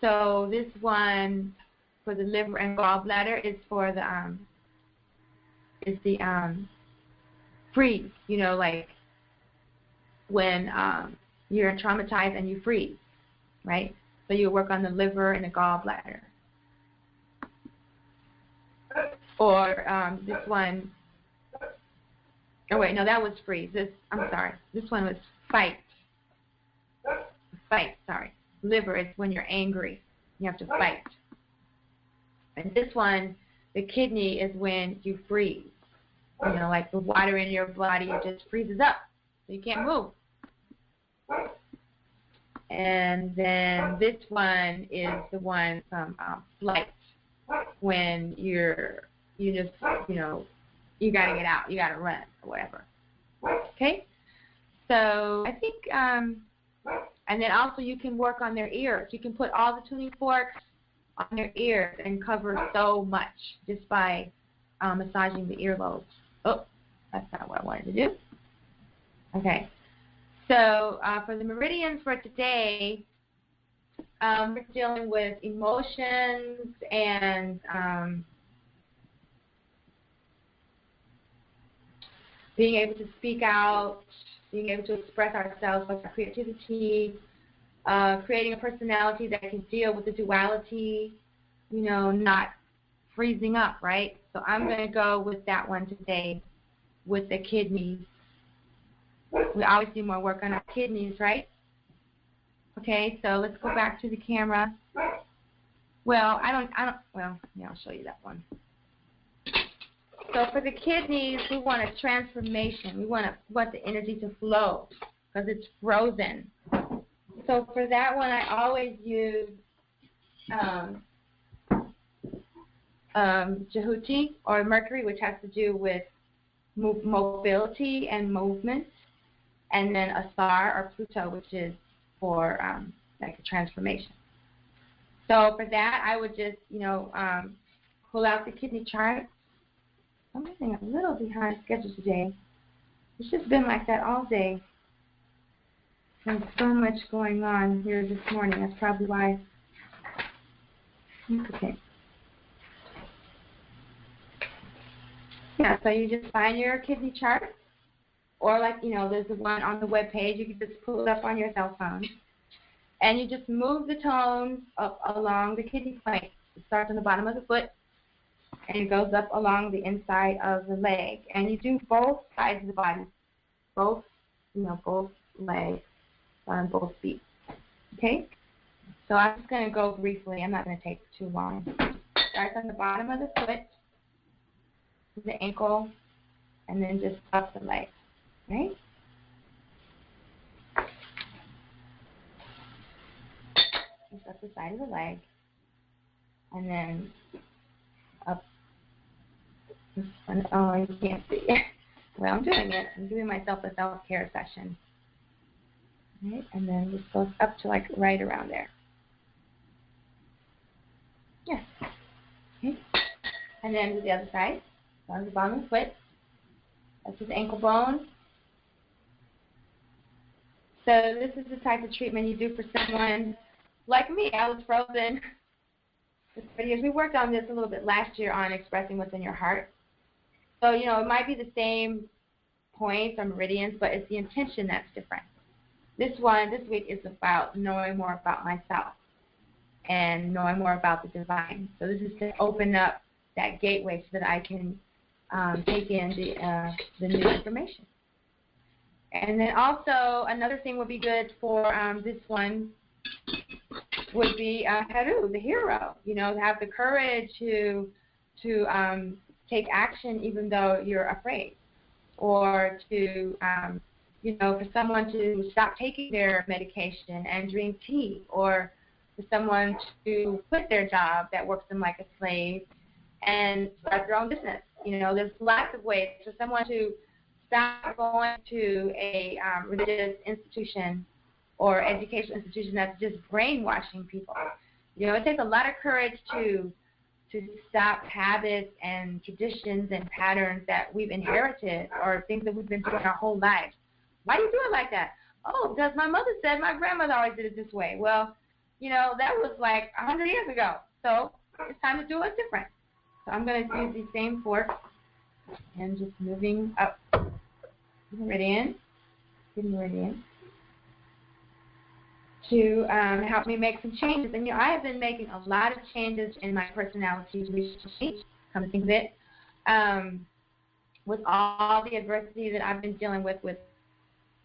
So this one for the liver and gallbladder is for the freeze. You know, like when you're traumatized and you freeze, right? So you work on the liver and the gallbladder. Or this one. Oh wait, no, that was freeze. I'm sorry. This one was fight. Fight. Sorry. Liver is when you're angry. You have to fight. And this one, the kidney, is when you freeze. You know, like the water in your body, it just freezes up, so you can't move. And then this one is the one from flight, when you just, you know, you got to get out, you got to run, or whatever. Okay? So I think, and then also you can work on their ears. You can put all the tuning forks on their ears and cover so much just by massaging the earlobes. Oh, that's not what I wanted to do. Okay. So for the meridians for today, we're dealing with emotions and being able to speak out, being able to express ourselves with our creativity, creating a personality that can deal with the duality, you know, not freezing up, right? So I'm going to go with that one today with the kidneys. We always do more work on our kidneys, right? Okay, so let's go back to the camera. Well, well, yeah, I'll show you that one. So for the kidneys, we want a transformation. We want the energy to flow because it's frozen. So for that one, I always use Jehuti or Mercury, which has to do with mobility and movement, and then Asar or Pluto, which is for like a transformation. So for that, I would just, you know, pull out the kidney chart. I'm getting a little behind schedule today. It's just been like that all day. There's so much going on here this morning. That's probably why. Okay. Yeah, so you just find your kidney chart, or like, you know, there's the one on the web page. You can just pull it up on your cell phone, and you just move the tones up along the kidney plate. It starts on the bottom of the foot, and it goes up along the inside of the leg. And you do both sides of the body, both legs on both feet. Okay? So I'm just going to go briefly. I'm not going to take too long. Starts on the bottom of the foot, the ankle, and then just up the leg. Right? Just up the side of the leg, and then up. Oh, you can't see. Well, I'm doing it. I'm giving myself a self-care session. Right? And then this goes up to like right around there. Yes. Okay. And then to the other side, on the bottom of the foot. That's his ankle bone. So this is the type of treatment you do for someone like me. I was frozen for years. We worked on this a little bit last year on expressing what's in your heart. So, you know, it might be the same points or meridians, but it's the intention that's different. This week is about knowing more about myself and knowing more about the divine. So this is to open up that gateway so that I can take in the new information. And then also another thing would be good for this one would be Heru, the hero. You know, have the courage to take action even though you're afraid, or to you know, for someone to stop taking their medication and drink tea, or for someone to quit their job that works them like a slave and start their own business. You know, there's lots of ways for someone to stop going to a religious institution or educational institution that's just brainwashing people. You know, it takes a lot of courage to stop habits and traditions and patterns that we've inherited or things that we've been doing our whole lives. Why do you do it like that? Oh, because my mother said my grandmother always did it this way. Well, you know, that was like 100 years ago. So it's time to do it different. So I'm going to use these same forks and just moving up the meridian to help me make some changes. And, you know, I have been making a lot of changes in my personality recently, come to think of it, with all the adversity that I've been dealing with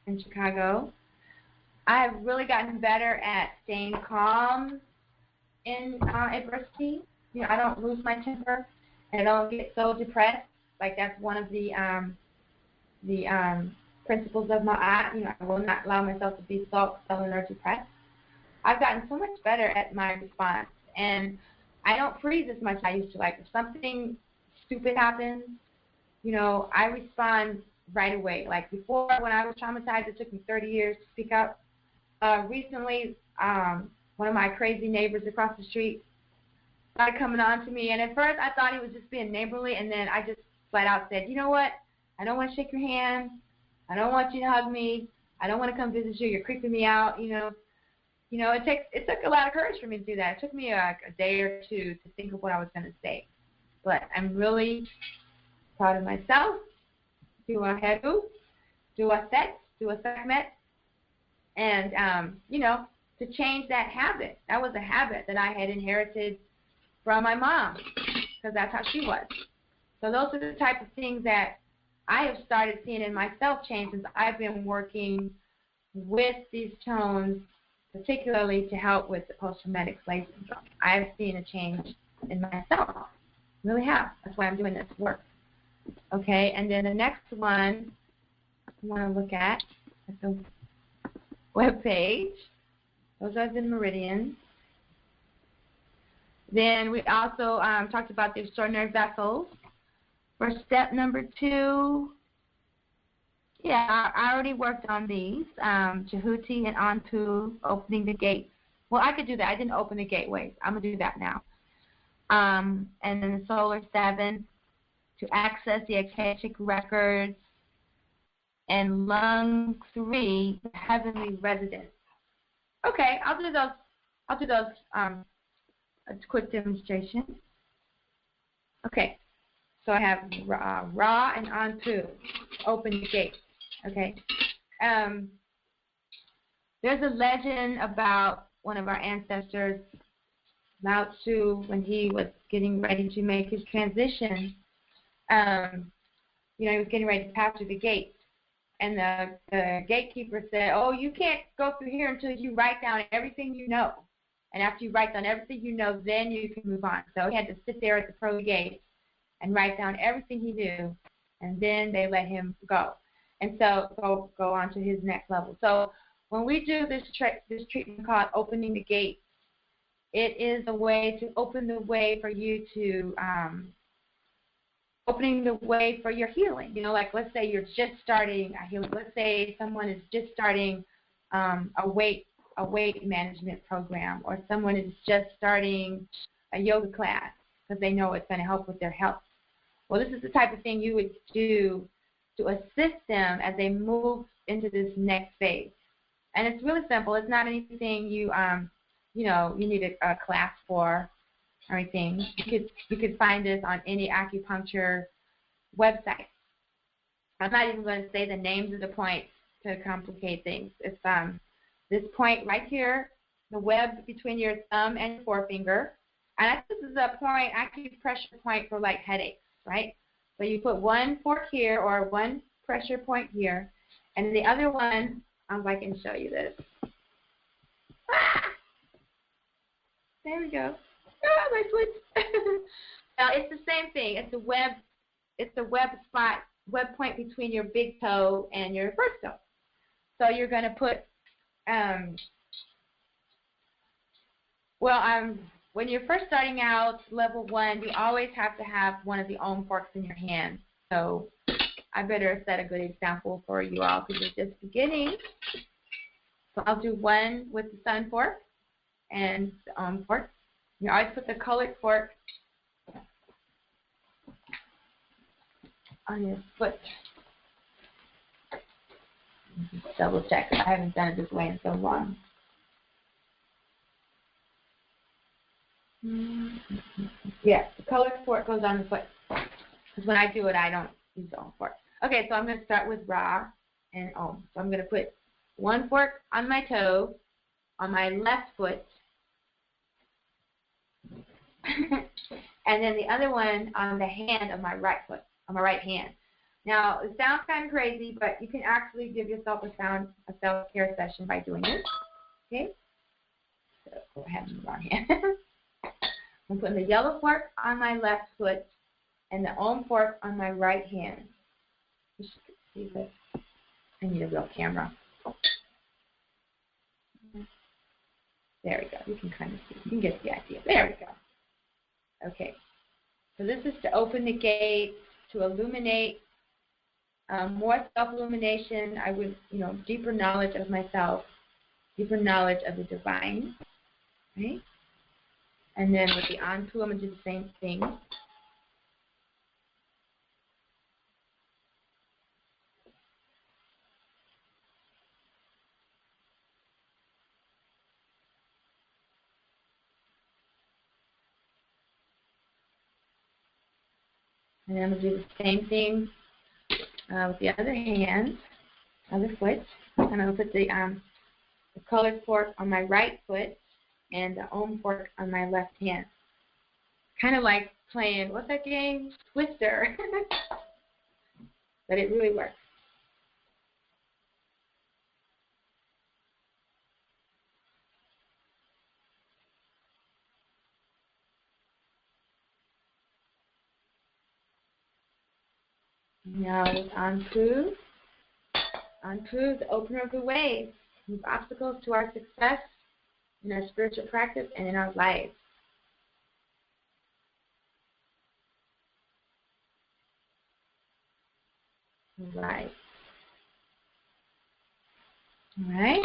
in Chicago. I have really gotten better at staying calm in adversity. You know, I don't lose my temper, and I don't get so depressed. Like, that's one of the principles of my art. You know, I will not allow myself to be sullen or depressed. I've gotten so much better at my response, and I don't freeze as much as I used to. Like, if something stupid happens, you know, I respond right away. Like, before, when I was traumatized, it took me 30 years to speak up. Recently, one of my crazy neighbors across the street started coming on to me, and at first I thought he was just being neighborly, and then I just flat out said, you know what, I don't want to shake your hand, I don't want you to hug me, I don't want to come visit you, you're creeping me out, you know, it took a lot of courage for me to do that. It took me a day or two to think of what I was going to say, but I'm really proud of myself. Do a heru, do a set, do a segment, and, you know, to change that habit. That was a habit that I had inherited from my mom, because that's how she was. So those are the type of things that I have started seeing in myself change since I've been working with these tones, particularly to help with the post-traumatic slave syndrome. I have seen a change in myself. Really have. That's why I'm doing this work. Okay, and then the next one I want to look at the web page. Those are the meridians. Then we also talked about the extraordinary vessels. For step number 2, yeah, I already worked on these. Jehuti and Anpu, opening the gates. Well, I could do that. I didn't open the gateways. I'm going to do that now. And then the solar 7, to access the akashic records. And lung 3, the heavenly residence. Okay, I'll do those a quick demonstration. Okay, so I have Ra and Anpu, open the gate. Okay, there's a legend about one of our ancestors, Lao Tzu, when he was getting ready to make his transition. You know, he was getting ready to pass through the gate. And the gatekeeper said, oh, you can't go through here until you write down everything you know. And after you write down everything you know, then you can move on. So he had to sit there at the pearly gate and write down everything he knew, and then they let him go. And so go on to his next level. So when we do this treatment called opening the gate, it is a way to open the way for you to opening the way for your healing. You know, like, let's say you're just starting a healing. Let's say someone is just starting a weight management program, or someone is just starting a yoga class because they know it's going to help with their health. Well, this is the type of thing you would do to assist them as they move into this next phase. And it's really simple. It's not anything you need a class for or anything. You could find this on any acupuncture website. I'm not even going to say the names of the points to complicate things. It's this point right here, the web between your thumb and your forefinger. And this is a point, acupressure point for like headaches, right? So you put one fork here or one pressure point here, and the other one, I can show you this. There we go. My switch. Now it's the same thing. It's the web point between your big toe and your first toe. So you're going to put when you're first starting out, level 1, you always have to have one of the Om forks in your hand. So I better set a good example for you all because you're just beginning. So I'll do one with the sun fork and the fork. You always put the colored fork on your foot. Just double check. I haven't done it this way in so long. Yeah, the colored fork goes on the foot. Because when I do it, I don't use the ohm fork. Okay, so I'm going to start with raw and ohm. So I'm going to put one fork on my toe, on my left foot, and then the other one on the hand of my right foot, on my right hand. Now, it sounds kind of crazy, but you can actually give yourself a self-care session by doing this. Okay? So go ahead and move on here. I'm putting the yellow fork on my left foot and the ohm fork on my right hand. See this? I need a real camera. There we go. You can kind of see. You can get the idea. There we go. Okay. So this is to open the gate, to illuminate, more self-illumination. I would, deeper knowledge of myself, deeper knowledge of the divine. Right? And then with the onto, I'm going to do the same thing. And then I'm going to do the same thing with the other hand, other foot. I'm going to put the colored fork on my right foot and the ohm fork on my left hand. Kind of like playing, what's that game? Twister. But it really works. Now it's onto the opener of the way. Move obstacles to our success in our spiritual practice and in our lives. Right. All right.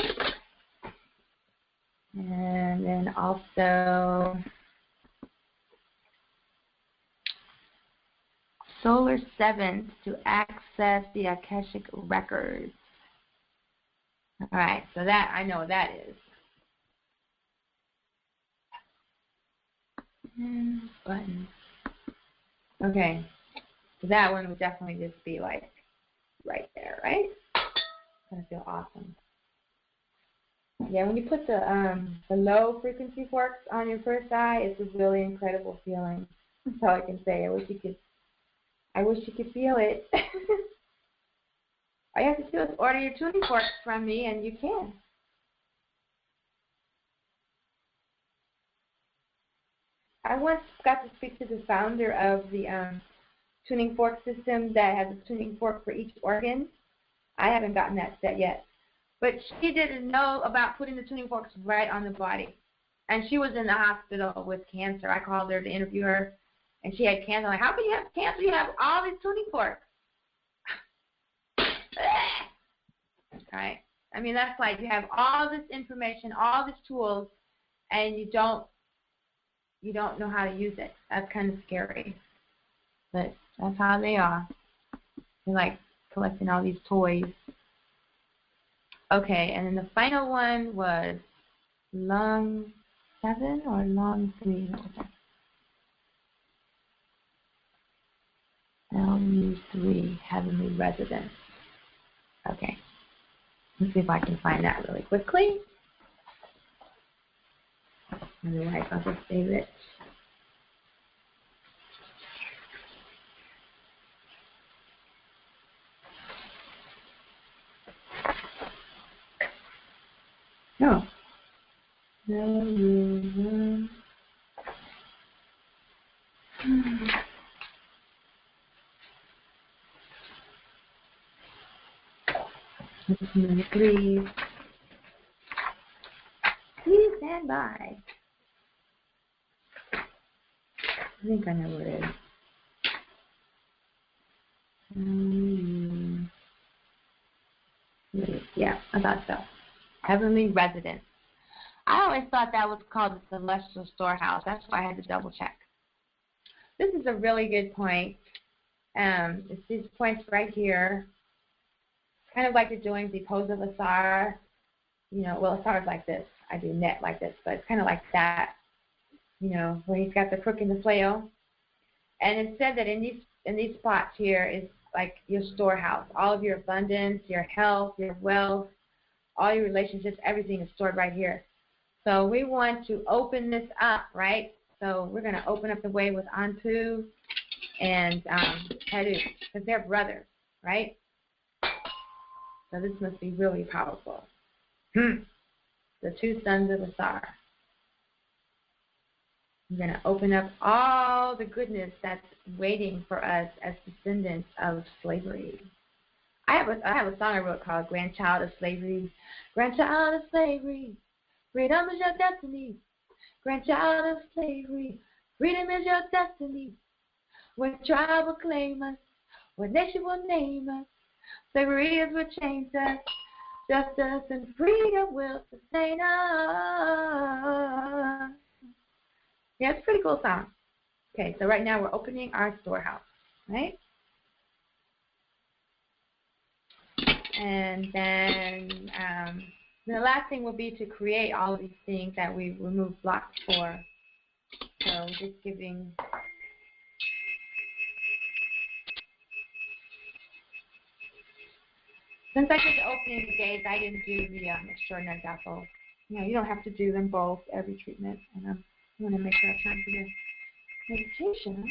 And then also solar seventh to access the Akashic records. All right, so that I know what that is. And buttons. Okay, so that one would definitely just be like right there, right? It's gonna feel awesome. Yeah, when you put the low frequency forks on your first eye, it's a really incredible feeling. That's all I can say. I wish you could feel it. All you have to do is order your tuning forks from me, and you can. I once got to speak to the founder of the tuning fork system that has a tuning fork for each organ. I haven't gotten that set yet. But she didn't know about putting the tuning forks right on the body. And she was in the hospital with cancer. I called her to interview her, and she had cancer. I'm like, how can you have cancer? You have all these tuning forks. Right? I mean, that's like you have all this information, all these tools, and you don't know how to use it. That's kind of scary. But that's how they are. They're like collecting all these toys. Okay, and then the final one was lung 7 or lung 3. LU3, heavenly residence. Okay, let's see if I can find that really quickly. Otherwise, I'll just save it. No. Please stand by. I think I know what it is. Yeah, I thought so. Heavenly residence. I always thought that was called the celestial storehouse. That's why I had to double check. This is a really good point. It's these points right here. Kind of like you're doing the pose of a star. You know, well, a star is like this. I do net like this, but it's kind of like that. You know, where he's got the crook and the flail. And it said that in these spots here is like your storehouse. All of your abundance, your health, your wealth, all your relationships, everything is stored right here. So we want to open this up, right? So we're going to open up the way with Anpu and Heru, because they're brothers, right? So this must be really powerful. The two sons of the star. We're going to open up all the goodness that's waiting for us as descendants of slavery. I have a song I wrote called Grandchild of Slavery. Grandchild of slavery, freedom is your destiny. Grandchild of slavery, freedom is your destiny. What tribe will claim us? What nation will name us? Slavery is what chains us. Justice and freedom will sustain us. Yeah, it's a pretty cool song. Okay, so right now we're opening our storehouse, right? And then the last thing will be to create all of these things that we remove blocks for. So just giving. Since I did the opening days, I didn't do the extraordinary gaffle. You know, you don't have to do them both every treatment. And I want to make sure I have time for the meditation.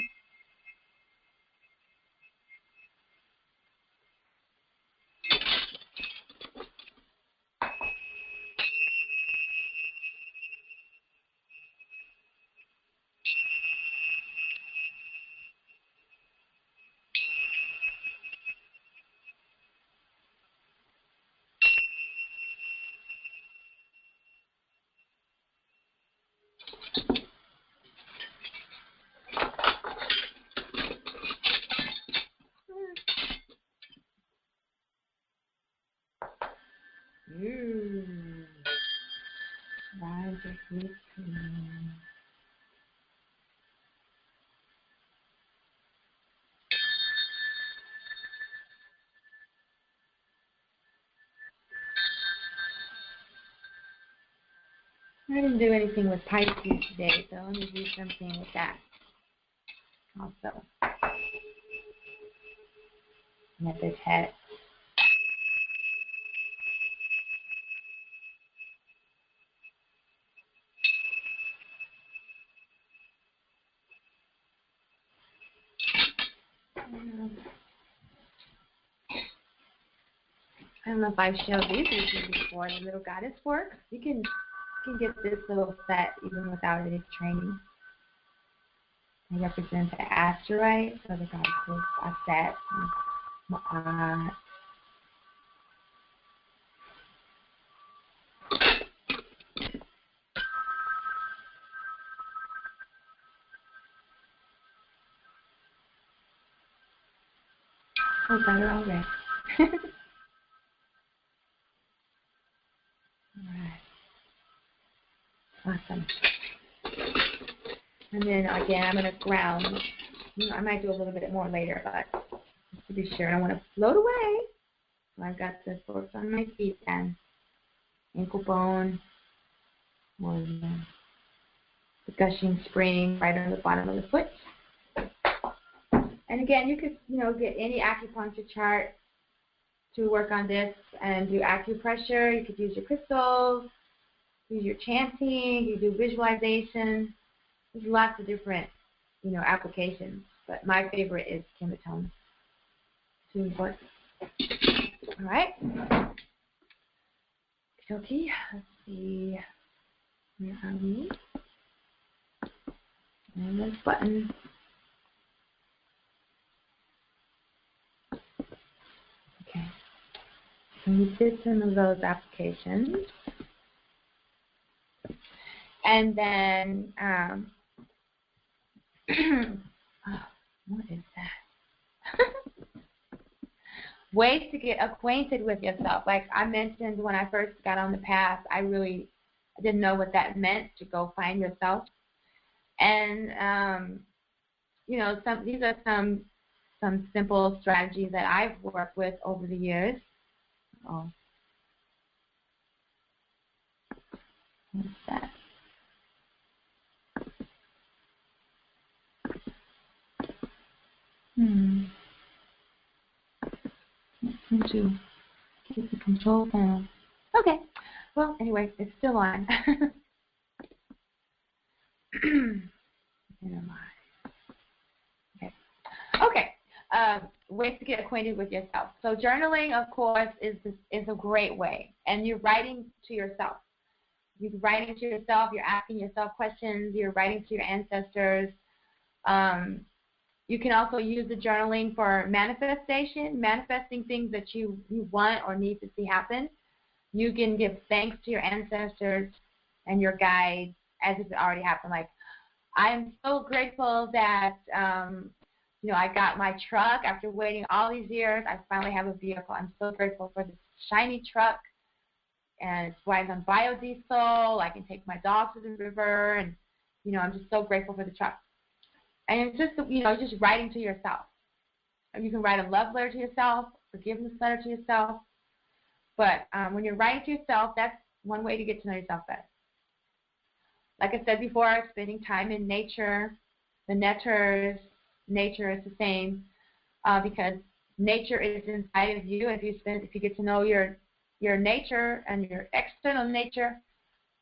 Rise of wisdom. I didn't do anything with Pisces today, so let me do something with that also. And at this head. I don't know if I've showed these with you before, the little goddess work. You can get this little set even without any training. They represent the asteroid, so the goddesses are set. Oh, better already. Alright. Awesome. And then again, I'm going to ground. I might do a little bit more later, but just to be sure, I don't want to float away. So I've got the forks on my feet and ankle bone, or the gushing spring right on the bottom of the foot. And again, you could, get any acupuncture chart to work on this and do acupressure. You could use your crystals, use your chanting, you do visualization. There's lots of different, applications. But my favorite is KemeTones. Too important. All right. Okay. Let's see. Where are we? And this button. Okay. So we did some of those applications. And then, what is that? Ways to get acquainted with yourself. Like I mentioned when I first got on the path, I didn't know what that meant, to go find yourself. And you know, these are some simple strategies that I've worked with over the years. Oh, what's that? To get the control panel. Okay. Well, anyway, it's still on. Okay. Ways to get acquainted with yourself. So journaling, of course, is a great way, and you're writing to yourself. You're writing to yourself. You're asking yourself questions. You're writing to your ancestors. You can also use the journaling for manifestation, manifesting things that you want or need to see happen. You can give thanks to your ancestors and your guides as if it already happened. Like, I am so grateful that, you know, I got my truck after waiting all these years. I finally have a vehicle. I'm so grateful for this shiny truck, and it's running on biodiesel. I can take my dogs to the river, and, you know, I'm just so grateful for the truck. And it's just, you know, just writing to yourself. You can write a love letter to yourself, forgiveness letter to yourself. But when you're writing to yourself, that's one way to get to know yourself better. Like I said before, spending time in nature, the netters, nature is the same because nature is inside of you. If you get to know your nature and your external nature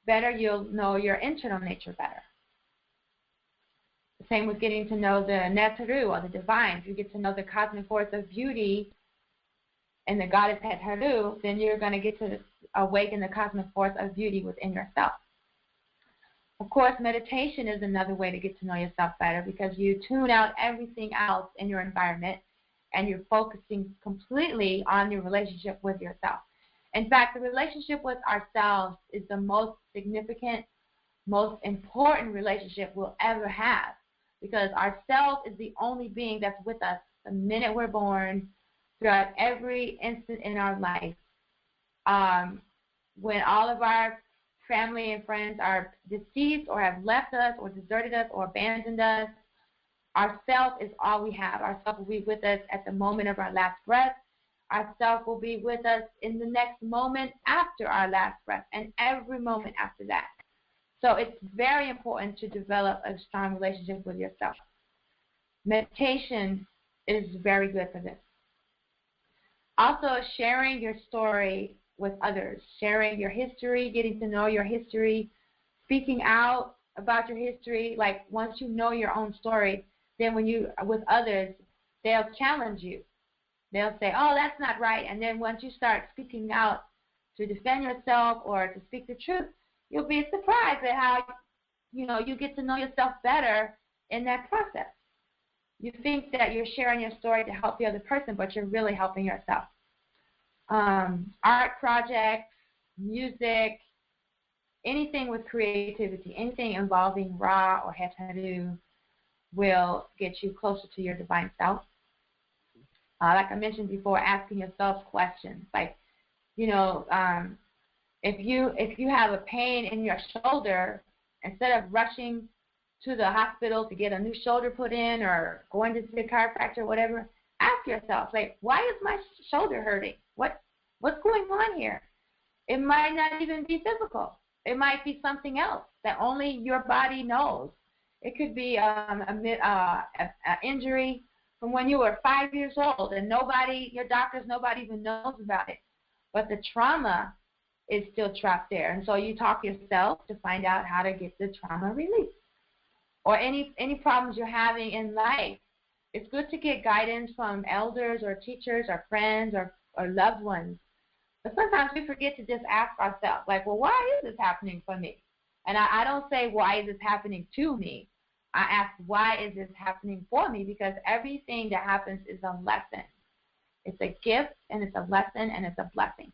better, you'll know your internal nature better. The same with getting to know the Neteru, or the divine. If you get to know the cosmic force of beauty and the goddess Heteru, then you're going to get to awaken the cosmic force of beauty within yourself. Of course, meditation is another way to get to know yourself better, because you tune out everything else in your environment and you're focusing completely on your relationship with yourself. In fact, the relationship with ourselves is the most significant, most important relationship we'll ever have, because ourself is the only being that's with us the minute we're born, throughout every instant in our life. When all of our family and friends are deceased or have left us or deserted us or abandoned us, ourself is all we have. Ourself will be with us at the moment of our last breath. Ourself will be with us in the next moment after our last breath, and every moment after that. So it's very important to develop a strong relationship with yourself. Meditation is very good for this. Also, sharing your story with others, sharing your history, getting to know your history, speaking out about your history. Like, once you know your own story, then when you with others, they'll challenge you. They'll say, oh, that's not right. And then once you start speaking out to defend yourself or to speak the truth, you'll be surprised at how, you know, you get to know yourself better in that process. You think that you're sharing your story to help the other person, but you're really helping yourself. Art projects, music, anything with creativity, anything involving Ra or Heteru will get you closer to your divine self. Like I mentioned before, asking yourself questions. Like, you know, if you have a pain in your shoulder, instead of rushing to the hospital to get a new shoulder put in or going to see a chiropractor or whatever, ask yourself, like, why is my shoulder hurting? What's going on here? It might not even be physical. It might be something else that only your body knows. It could be an injury from when you were 5 years old, and your doctors, nobody even knows about it. But the trauma is still trapped there. And so you talk to yourself to find out how to get the trauma released. Or any problems you're having in life, it's good to get guidance from elders or teachers or friends or loved ones. But sometimes we forget to just ask ourselves, like, well, why is this happening for me? And I don't say, why is this happening to me? I ask, why is this happening for me? Because everything that happens is a lesson. It's a gift, and it's a lesson, and it's a blessing.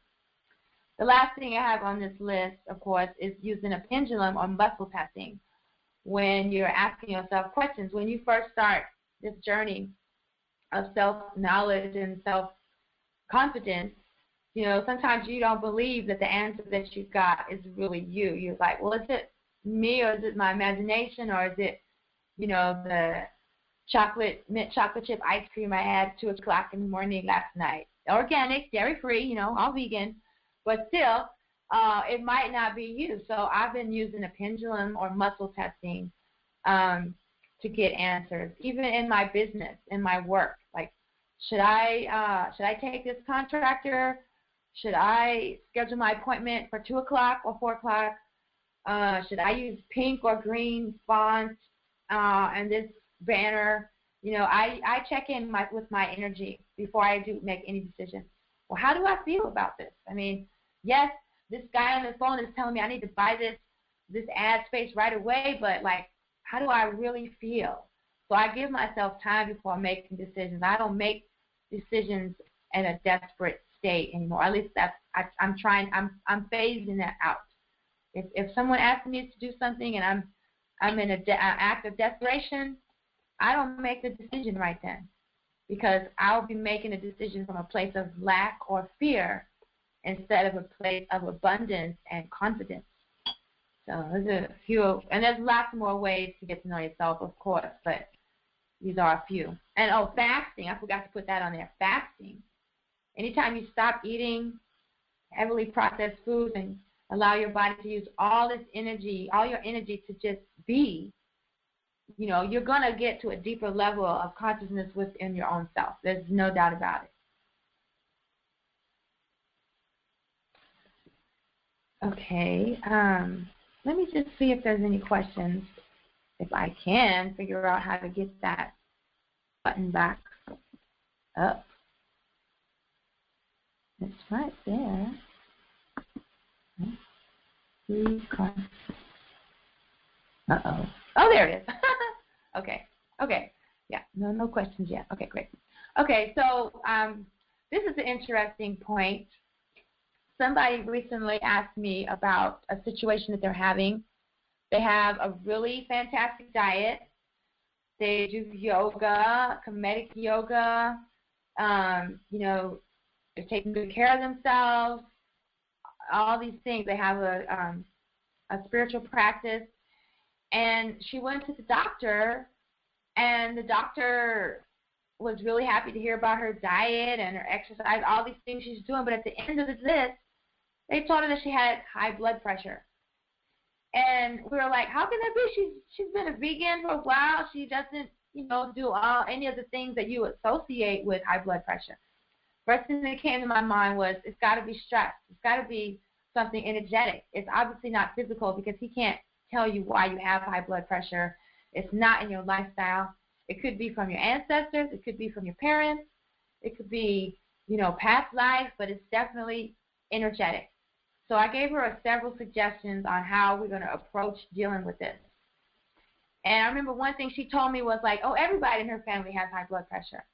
The last thing I have on this list, of course, is using a pendulum or muscle testing when you're asking yourself questions. When you first start this journey of self-knowledge and confidence, you know, sometimes you don't believe that the answer that you got is really you. You're like, well, is it me, or is it my imagination, or is it, you know, the mint chocolate chip ice cream I had at 2 o'clock in the morning last night? Organic, dairy-free, you know, all vegan, but still, it might not be you. So I've been using a pendulum or muscle testing to get answers, even in my business, in my work. Like, should I take this contractor? Should I schedule my appointment for 2 o'clock or 4 o'clock? Should I use pink or green font and this banner? You know, I check in with my energy before I do make any decision. Well, how do I feel about this? I mean, yes, this guy on the phone is telling me I need to buy this ad space right away, but, like, how do I really feel? So I give myself time before making decisions. I don't make decisions in a desperate state anymore. At least I'm phasing that out. If someone asks me to do something and I'm in an act of desperation, I don't make the decision right then, because I'll be making a decision from a place of lack or fear instead of a place of abundance and confidence. So there's a few, and there's lots more ways to get to know yourself, of course, but these are a few. And, oh, fasting. I forgot to put that on there. Fasting. Anytime you stop eating heavily processed foods and allow your body to use all this energy, all your energy to just be, you know, you're going to get to a deeper level of consciousness within your own self. There's no doubt about it. Okay. Let me just see if there's any questions, if I can figure out how to get that button back up. It's right there. Uh-oh. Oh, there it is. Okay. Okay. Yeah. No questions yet. Okay, great. Okay, so this is an interesting point. Somebody recently asked me about a situation that they're having. They have a really fantastic diet. They do yoga, comedic yoga. You know, they're taking good care of themselves. All these things. They have a spiritual practice. And she went to the doctor, and the doctor was really happy to hear about her diet and her exercise, all these things she's doing. But at the end of the list, they told her that she had high blood pressure. And we were like, how can that be? She's been a vegan for a while. She doesn't, you know, do any of the things that you associate with high blood pressure. First thing that came to my mind was, it's got to be stress. It's got to be something energetic. It's obviously not physical, because he can't tell you why you have high blood pressure. It's not in your lifestyle. It could be from your ancestors. It could be from your parents. It could be, you know, past life, but it's definitely energetic. So I gave her several suggestions on how we're going to approach dealing with this. And I remember one thing she told me was like, oh, everybody in her family has high blood pressure.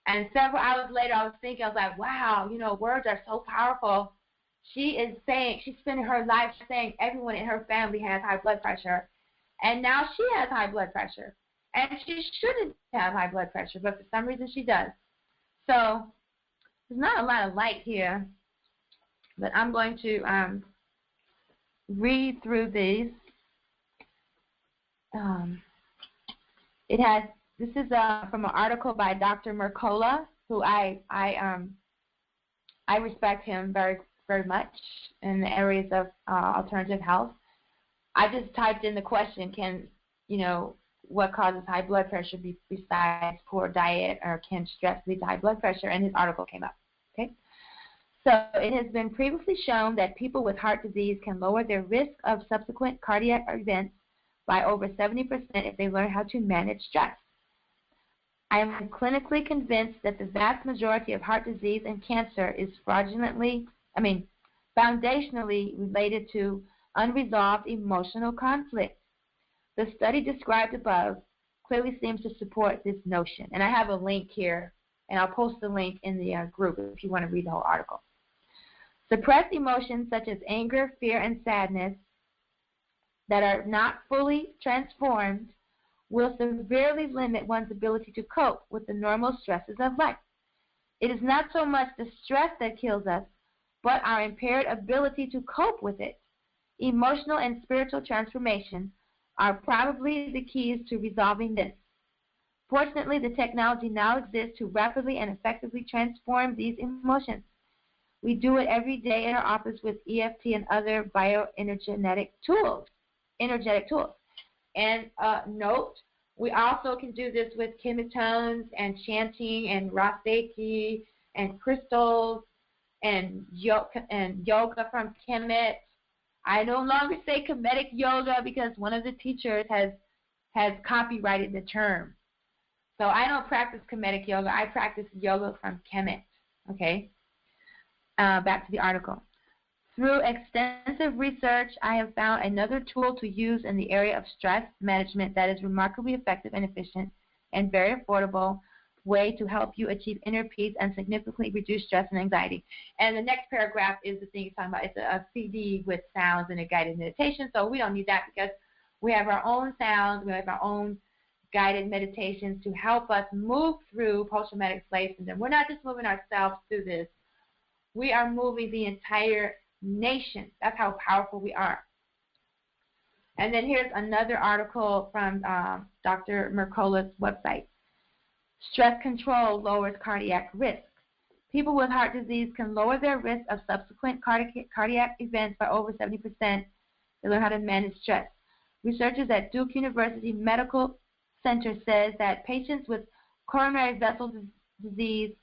And several hours later, I was like, wow, you know, words are so powerful. She is saying, she's spending her life saying everyone in her family has high blood pressure. And now she has high blood pressure. And she shouldn't have high blood pressure, but for some reason she does. So there's not a lot of light here, but I'm going to read through these. This is from an article by Dr. Mercola, who I respect him very, very much in the areas of alternative health. I just typed in the question, what causes high blood pressure besides poor diet, or can stress lead to high blood pressure? And his article came up. Okay. So it has been previously shown that people with heart disease can lower their risk of subsequent cardiac events by over 70% if they learn how to manage stress. I am clinically convinced that the vast majority of heart disease and cancer is foundationally related to unresolved emotional conflict. The study described above clearly seems to support this notion. And I have a link here, and I'll post the link in the group if you want to read the whole article. Suppressed emotions such as anger, fear, and sadness that are not fully transformed will severely limit one's ability to cope with the normal stresses of life. It is not so much the stress that kills us, but our impaired ability to cope with it. Emotional and spiritual transformation are probably the keys to resolving this. Fortunately, the technology now exists to rapidly and effectively transform these emotions. We do it every day in our office with EFT and other bioenergetic tools. And note, we also can do this with KemeTones and chanting and Reiki and crystals and yoga from Kemet. I no longer say Kemetic yoga because one of the teachers has copyrighted the term. So I don't practice Kemetic yoga. I practice yoga from Kemet. Okay? Back to the article. Through extensive research, I have found another tool to use in the area of stress management that is remarkably effective and efficient and very affordable way to help you achieve inner peace and significantly reduce stress and anxiety. And the next paragraph is the thing he's talking about. It's a CD with sounds and a guided meditation, so we don't need that because we have our own sounds, we have our own guided meditations to help us move through post-traumatic slave syndrome. We're not just moving ourselves through this. We are moving the entire nation. That's how powerful we are. And then here's another article from Dr. Mercola's website. Stress control lowers cardiac risk. People with heart disease can lower their risk of subsequent cardiac events by over 70%. They learn how to manage stress. Researchers at Duke University Medical Center says that patients with coronary vessel disease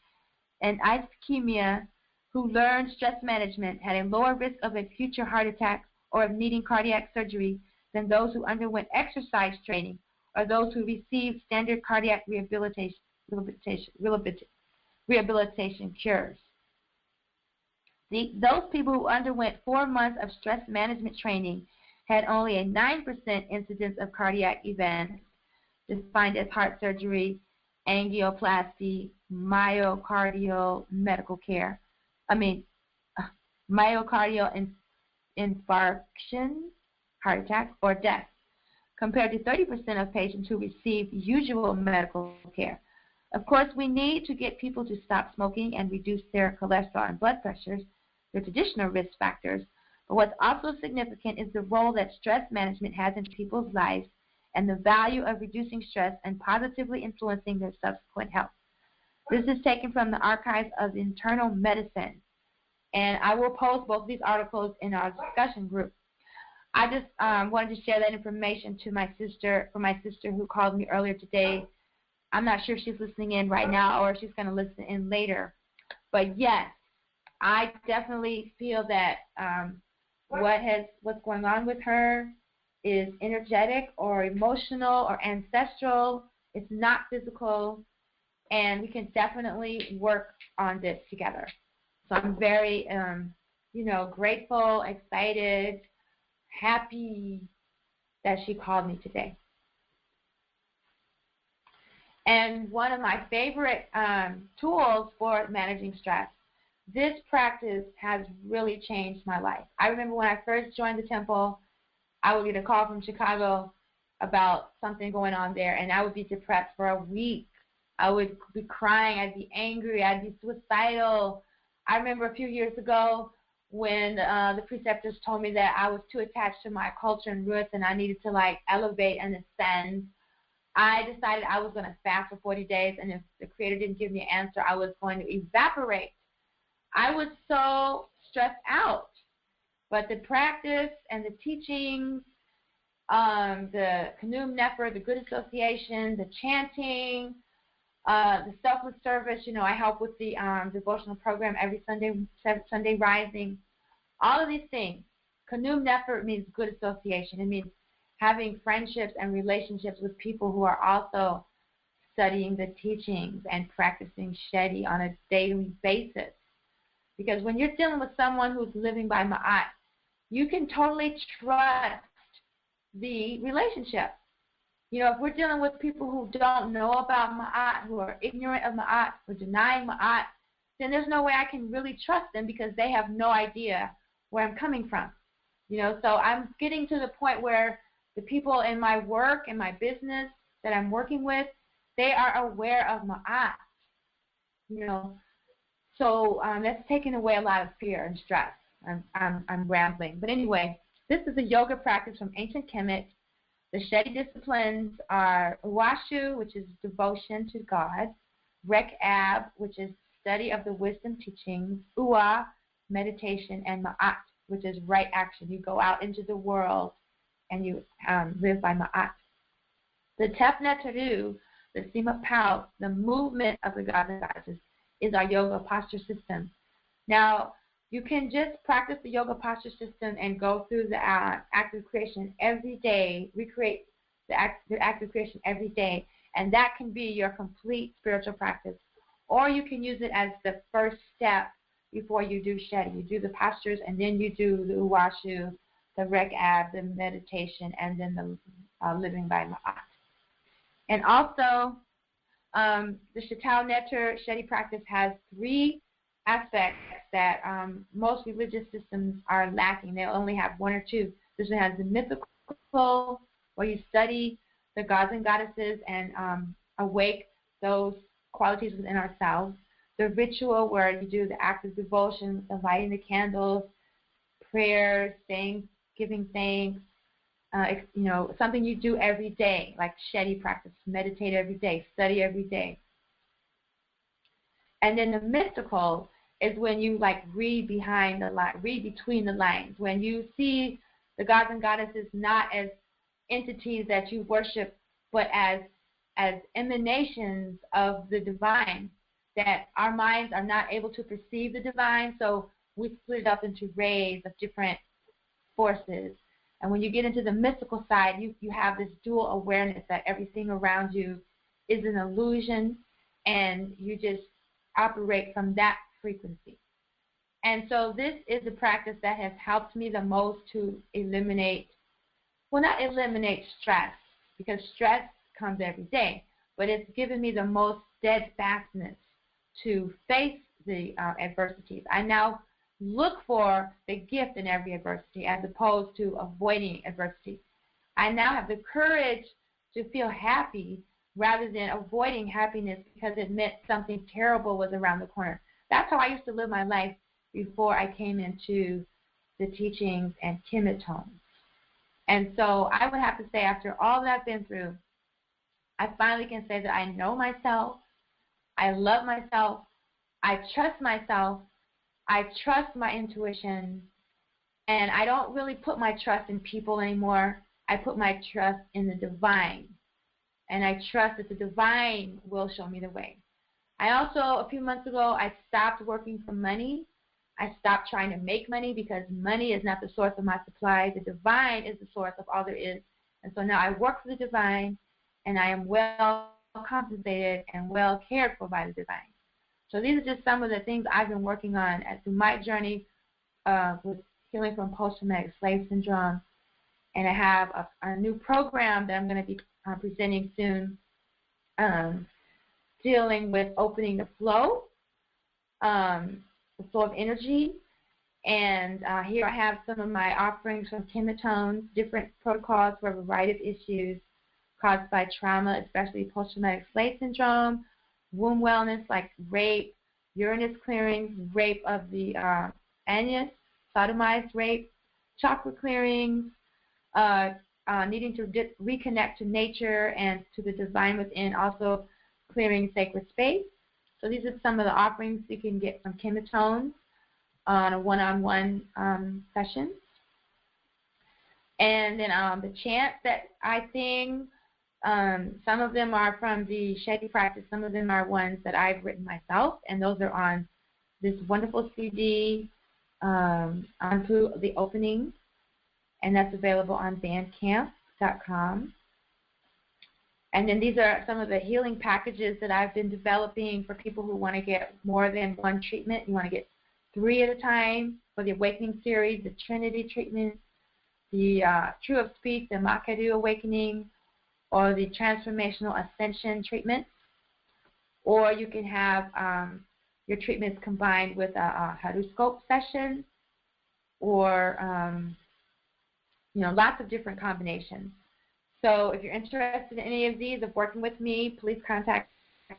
and ischemia who learned stress management had a lower risk of a future heart attack or of needing cardiac surgery than those who underwent exercise training or those who received standard cardiac rehabilitation cures. Those people who underwent 4 months of stress management training had only a 9% incidence of cardiac events defined as heart surgery, angioplasty, myocardial infarction, heart attack, or death, compared to 30% of patients who received usual medical care. Of course, we need to get people to stop smoking and reduce their cholesterol and blood pressures, their traditional risk factors. But what's also significant is the role that stress management has in people's lives and the value of reducing stress and positively influencing their subsequent health. This is taken from the Archives of Internal Medicine, and I will post both of these articles in our discussion group. I just wanted to share that information to my sister, who called me earlier today. I'm not sure if she's listening in right now or if she's going to listen in later. But yes, I definitely feel that what's going on with her is energetic or emotional or ancestral. It's not physical, and we can definitely work on this together. So I'm very, grateful, excited, happy that she called me today. And one of my favorite tools for managing stress, this practice has really changed my life. I remember when I first joined the temple, I would get a call from Chicago about something going on there, and I would be depressed for a week. I would be crying. I'd be angry. I'd be suicidal. I remember a few years ago when the preceptors told me that I was too attached to my culture and roots and I needed to, elevate and ascend. I decided I was going to fast for 40 days, and if the Creator didn't give me an answer, I was going to evaporate. I was so stressed out. But the practice and the teachings, the Kanum Nefer, the Good Association, the chanting, the selfless service, I help with the devotional program every Sunday Rising. All of these things. Kanum Nefer means good association. It means having friendships and relationships with people who are also studying the teachings and practicing Shedi on a daily basis. Because when you're dealing with someone who's living by Ma'at, you can totally trust the relationship. If we're dealing with people who don't know about Ma'at, who are ignorant of Ma'at, who are denying Ma'at, then there's no way I can really trust them because they have no idea where I'm coming from. So I'm getting to the point where the people in my work and my business that I'm working with, they are aware of Ma'at. So that's taking away a lot of fear and stress. I'm rambling. But anyway, this is a yoga practice from ancient Kemet. The Shetty disciplines are Uwashu, which is devotion to God, Rek-Ab, which is study of the wisdom teachings, Uwa, meditation, and Ma'at, which is right action. You go out into the world and you live by Ma'at. The Tep-Neteru, the Sima Pao, the movement of the gods and goddesses, is our yoga posture system. Now, you can just practice the yoga posture system and go through the active creation every day, recreate the active creation every day, and that can be your complete spiritual practice. Or you can use it as the first step before you do Shetty. You do the postures, and then you do the Uwashu, the Rek-Ab, the meditation, and then the living by Ma'at. And also, the Shetao Neter Shetty practice has 3 aspects that most religious systems are lacking. They only have 1 or 2. This one has the mythical, where you study the gods and goddesses and awake those qualities within ourselves. The ritual, where you do the active devotion, the lighting the candles, prayers, giving thanks, something you do every day, like Shetty practice, meditate every day, study every day. And then the mystical is when you read between the lines, when you see the gods and goddesses not as entities that you worship, but as emanations of the divine, that our minds are not able to perceive the divine, so we split it up into rays of different forces. And when you get into the mystical side, you have this dual awareness that everything around you is an illusion, and you just operate from that frequency. And so this is the practice that has helped me the most to not eliminate stress, because stress comes every day, but it's given me the most steadfastness to face the adversities. I now look for the gift in every adversity as opposed to avoiding adversity. I now have the courage to feel happy rather than avoiding happiness because it meant something terrible was around the corner. That's how I used to live my life before I came into the teachings and KemeTones. And so I would have to say, after all that I've been through, I finally can say that I know myself, I love myself, I trust myself, I trust my intuition, and I don't really put my trust in people anymore. I put my trust in the divine, and I trust that the divine will show me the way. I also, a few months ago, I stopped working for money. I stopped trying to make money because money is not the source of my supply. The divine is the source of all there is. And so now I work for the divine, and I am well compensated and well cared for by the divine. So these are just some of the things I've been working on through my journey with healing from post-traumatic slave syndrome. And I have a new program that I'm going to be presenting soon, dealing with opening the flow of energy. And here I have some of my offerings from KemeTones, different protocols for a variety of issues caused by trauma, especially post-traumatic slave syndrome, womb wellness like rape, Uranus clearings, rape of the anus, sodomized rape, chakra clearings, needing to reconnect to nature and to the divine within, also clearing sacred space. So these are some of the offerings you can get from KemeTones on a one-on-one session. And then the chants that I sing, some of them are from the Shetty practice, some of them are ones that I've written myself, and those are on this wonderful CD, onto the opening, and that's available on bandcamp.com. And then these are some of the healing packages that I've been developing for people who want to get more than one treatment. You want to get 3 at a time for the Awakening series, the Trinity treatment, the True of Speech, the Makadu Awakening, or the Transformational Ascension treatment. Or you can have your treatments combined with a horoscope session, or lots of different combinations. So if you're interested in any of these, of working with me, please contact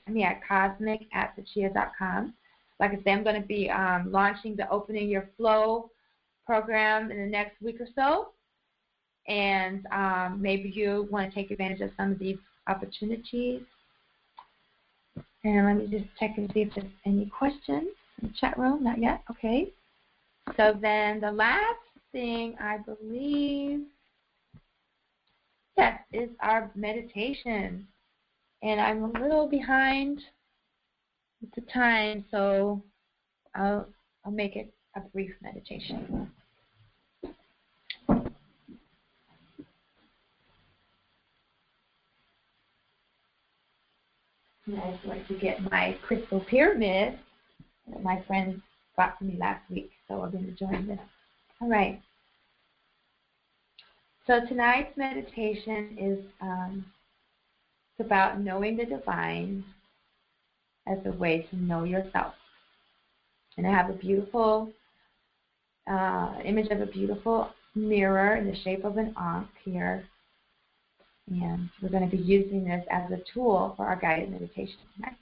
me at cosmic@thechia.com. Like I say, I'm going to be launching the Opening Your Flow program in the next week or so. And maybe you want to take advantage of some of these opportunities. And let me just check and see if there's any questions in the chat room. Not yet. Okay. So then the last thing I believe, yes, is our meditation. And I'm a little behind with the time, so I'll make it a brief meditation. And I'd like to get my crystal pyramid that my friend got for me last week, so we're going to join this. All right. So tonight's meditation is about knowing the divine as a way to know yourself. And I have a beautiful image of a beautiful mirror in the shape of an ankh here. And we're going to be using this as a tool for our guided meditation tonight.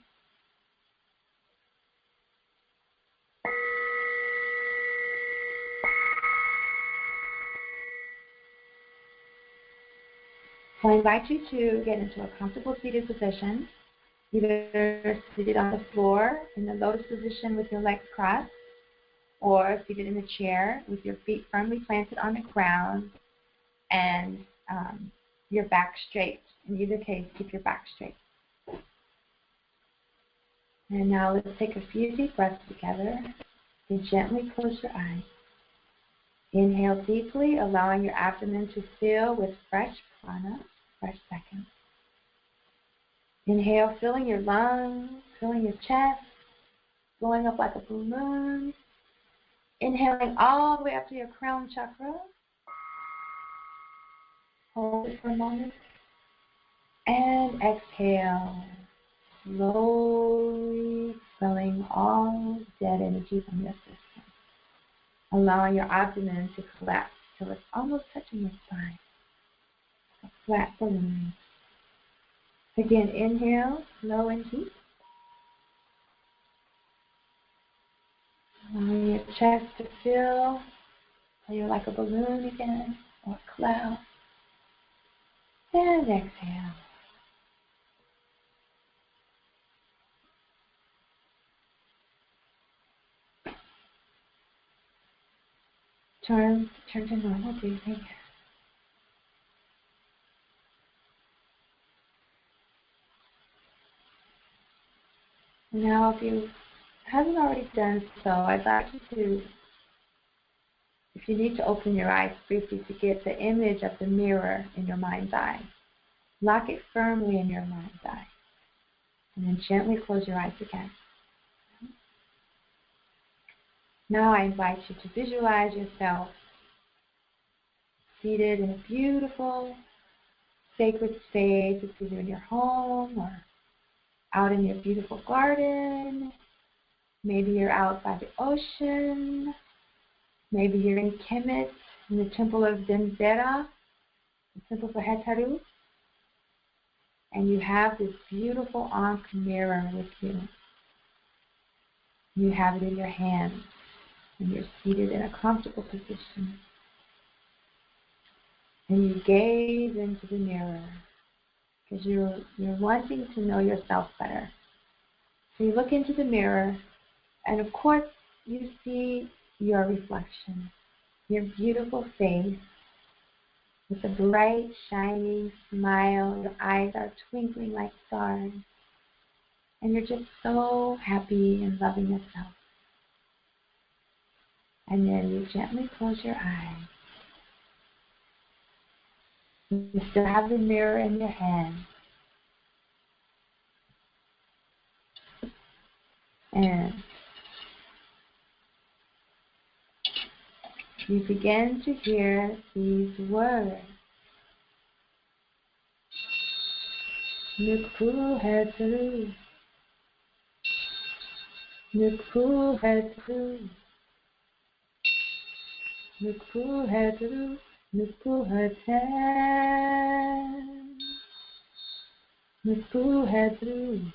So I invite you to get into a comfortable seated position, either seated on the floor in the lotus position with your legs crossed, or seated in a chair with your feet firmly planted on the ground and your back straight. In either case, keep your back straight. And now let's take a few deep breaths together. Then gently close your eyes. Inhale deeply, allowing your abdomen to fill with fresh prana, fresh seconds. Inhale, filling your lungs, filling your chest, going up like a balloon. Inhaling all the way up to your crown chakra. Hold it for a moment. And exhale, slowly expelling all dead energy from your system. Allowing your abdomen to collapse till it's almost touching your spine. A flat balloon. Again, inhale, slow and deep. Allowing your chest to fill, so you're like a balloon again, or a cloud. And exhale. Turn to normal breathing. Now, if you haven't already done so, I'd like you to, if you need to open your eyes briefly to get the image of the mirror in your mind's eye. Lock it firmly in your mind's eye. And then gently close your eyes again. Now I invite you to visualize yourself seated in a beautiful, sacred space. It's either in your home or out in your beautiful garden. Maybe you're out by the ocean. Maybe you're in Kemet, in the temple of Denzera, the temple for Hetaru. And you have this beautiful ankh mirror with you. You have it in your hand. And you're seated in a comfortable position. And you gaze into the mirror because you're wanting to know yourself better. So you look into the mirror, and of course you see your reflection, your beautiful face with a bright, shining smile. Your eyes are twinkling like stars, and you're just so happy and loving yourself. And then you gently close your eyes. You still have the mirror in your hand. And you begin to hear these words. Nukku Hetru. Nukku Hetru. Nukku Hetru. Nukku Hetru. Nukku Hetru.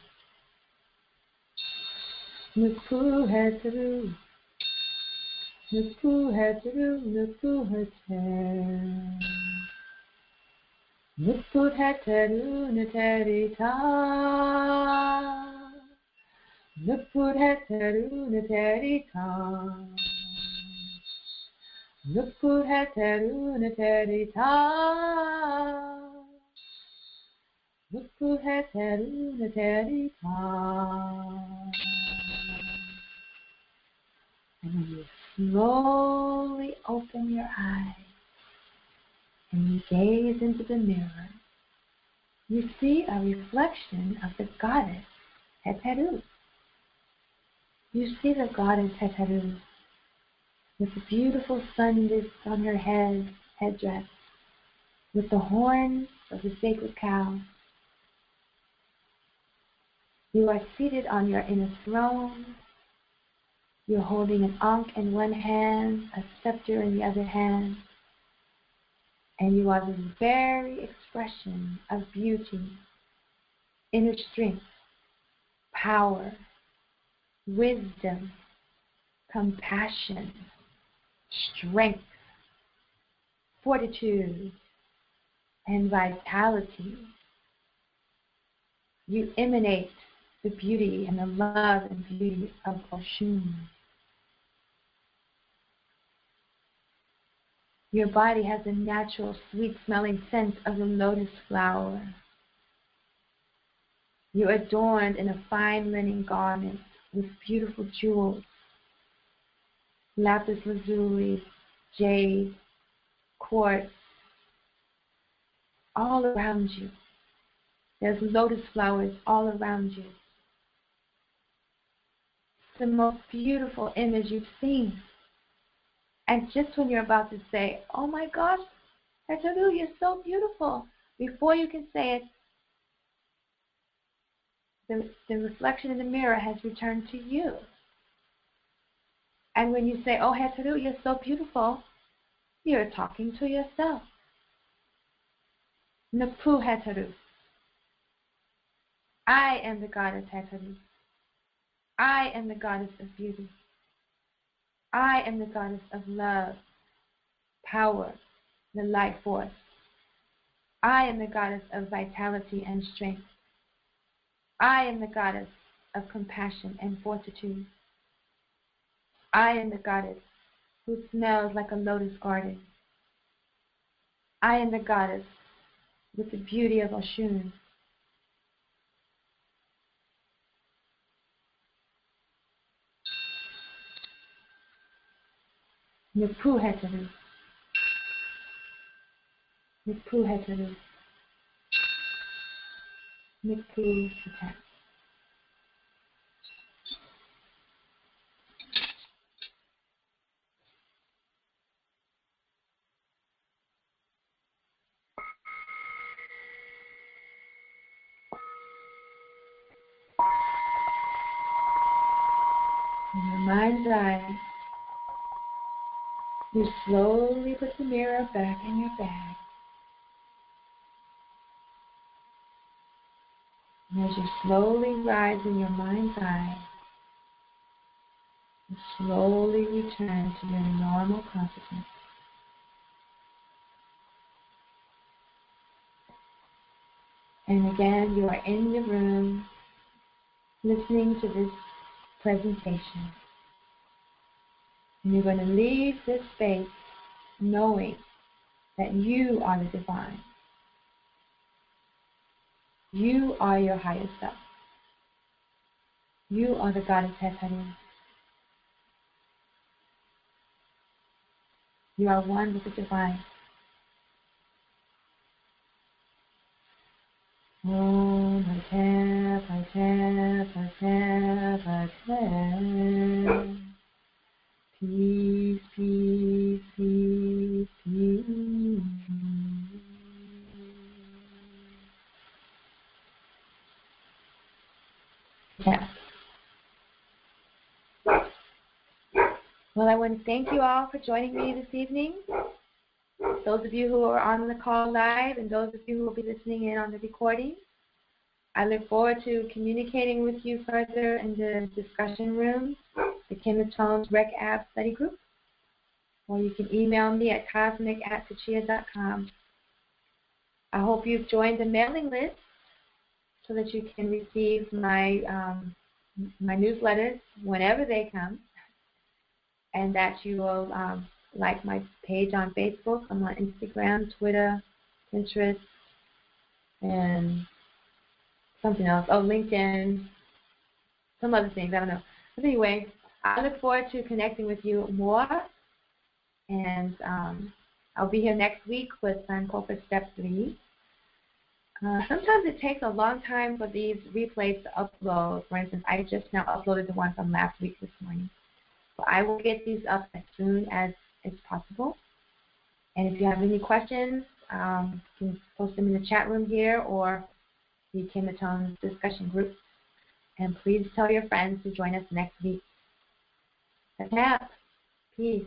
Nuku Hetaru, Nuku Hetaru, Nuku Hetaru. Nuku Hetaru, Nuterita. Nuku Hetaru, Nuterita. Nuku Hetaru, Nuterita. Nuku Hetaru, Nuterita. And when you slowly open your eyes and you gaze into the mirror, you see a reflection of the goddess Heteru. You see the goddess Heteru with the beautiful sun disk on her headdress, with the horns of the sacred cow. You are seated on your inner throne. You're holding an ankh in one hand, a scepter in the other hand, and you are the very expression of beauty, inner strength, power, wisdom, compassion, strength, fortitude, and vitality. You emanate the beauty and the love and beauty of Oshun. Your body has a natural, sweet-smelling scent of the lotus flower. You're adorned in a fine linen garment with beautiful jewels, lapis lazuli, jade, quartz, all around you. There's lotus flowers all around you. It's the most beautiful image you've seen. And just when you're about to say, oh my gosh, Heteru, you're so beautiful, before you can say it, the reflection in the mirror has returned to you. And when you say, oh Heteru, you're so beautiful, you're talking to yourself. Napu Heteru. I am the goddess Heteru. I am the goddess of beauty. I am the goddess of love, power, the life force. I am the goddess of vitality and strength. I am the goddess of compassion and fortitude. I am the goddess who smells like a lotus garden. I am the goddess with the beauty of Oshun. Nipu Heteru. Nipu Heteru. Nipu Heteru. In your mind's eye, you slowly put the mirror back in your bag. And as you slowly rise in your mind's eye, you slowly return to your normal consciousness. And again, you are in the room listening to this presentation. And you're going to leave this space knowing that you are the divine. You are your highest self. You are the goddess Heteru. You are one with the divine. Om Hate, Hate, Hate, Hate. Peace, peace, peace, peace. Yeah. Well, I want to thank you all for joining me this evening. Those of you who are on the call live and those of you who will be listening in on the recording. I look forward to communicating with you further in the discussion room, the KemeTones Rec App Study Group, or you can email me at cosmic@tachia.com. I hope you've joined the mailing list so that you can receive my my newsletters whenever they come, and that you will like my page on Facebook. I'm on Instagram, Twitter, Pinterest, and something else. Oh, LinkedIn, some other things. I don't know. But anyway, I look forward to connecting with you more, and I'll be here next week with Sankofa Step 3. Sometimes it takes a long time for these replays to upload. For instance, I just now uploaded the one from last week this morning. So I will get these up as soon as it's possible. And if you have any questions, you can post them in the chat room here or the KemeTones discussion group. And please tell your friends to join us next week. Tap. Peace.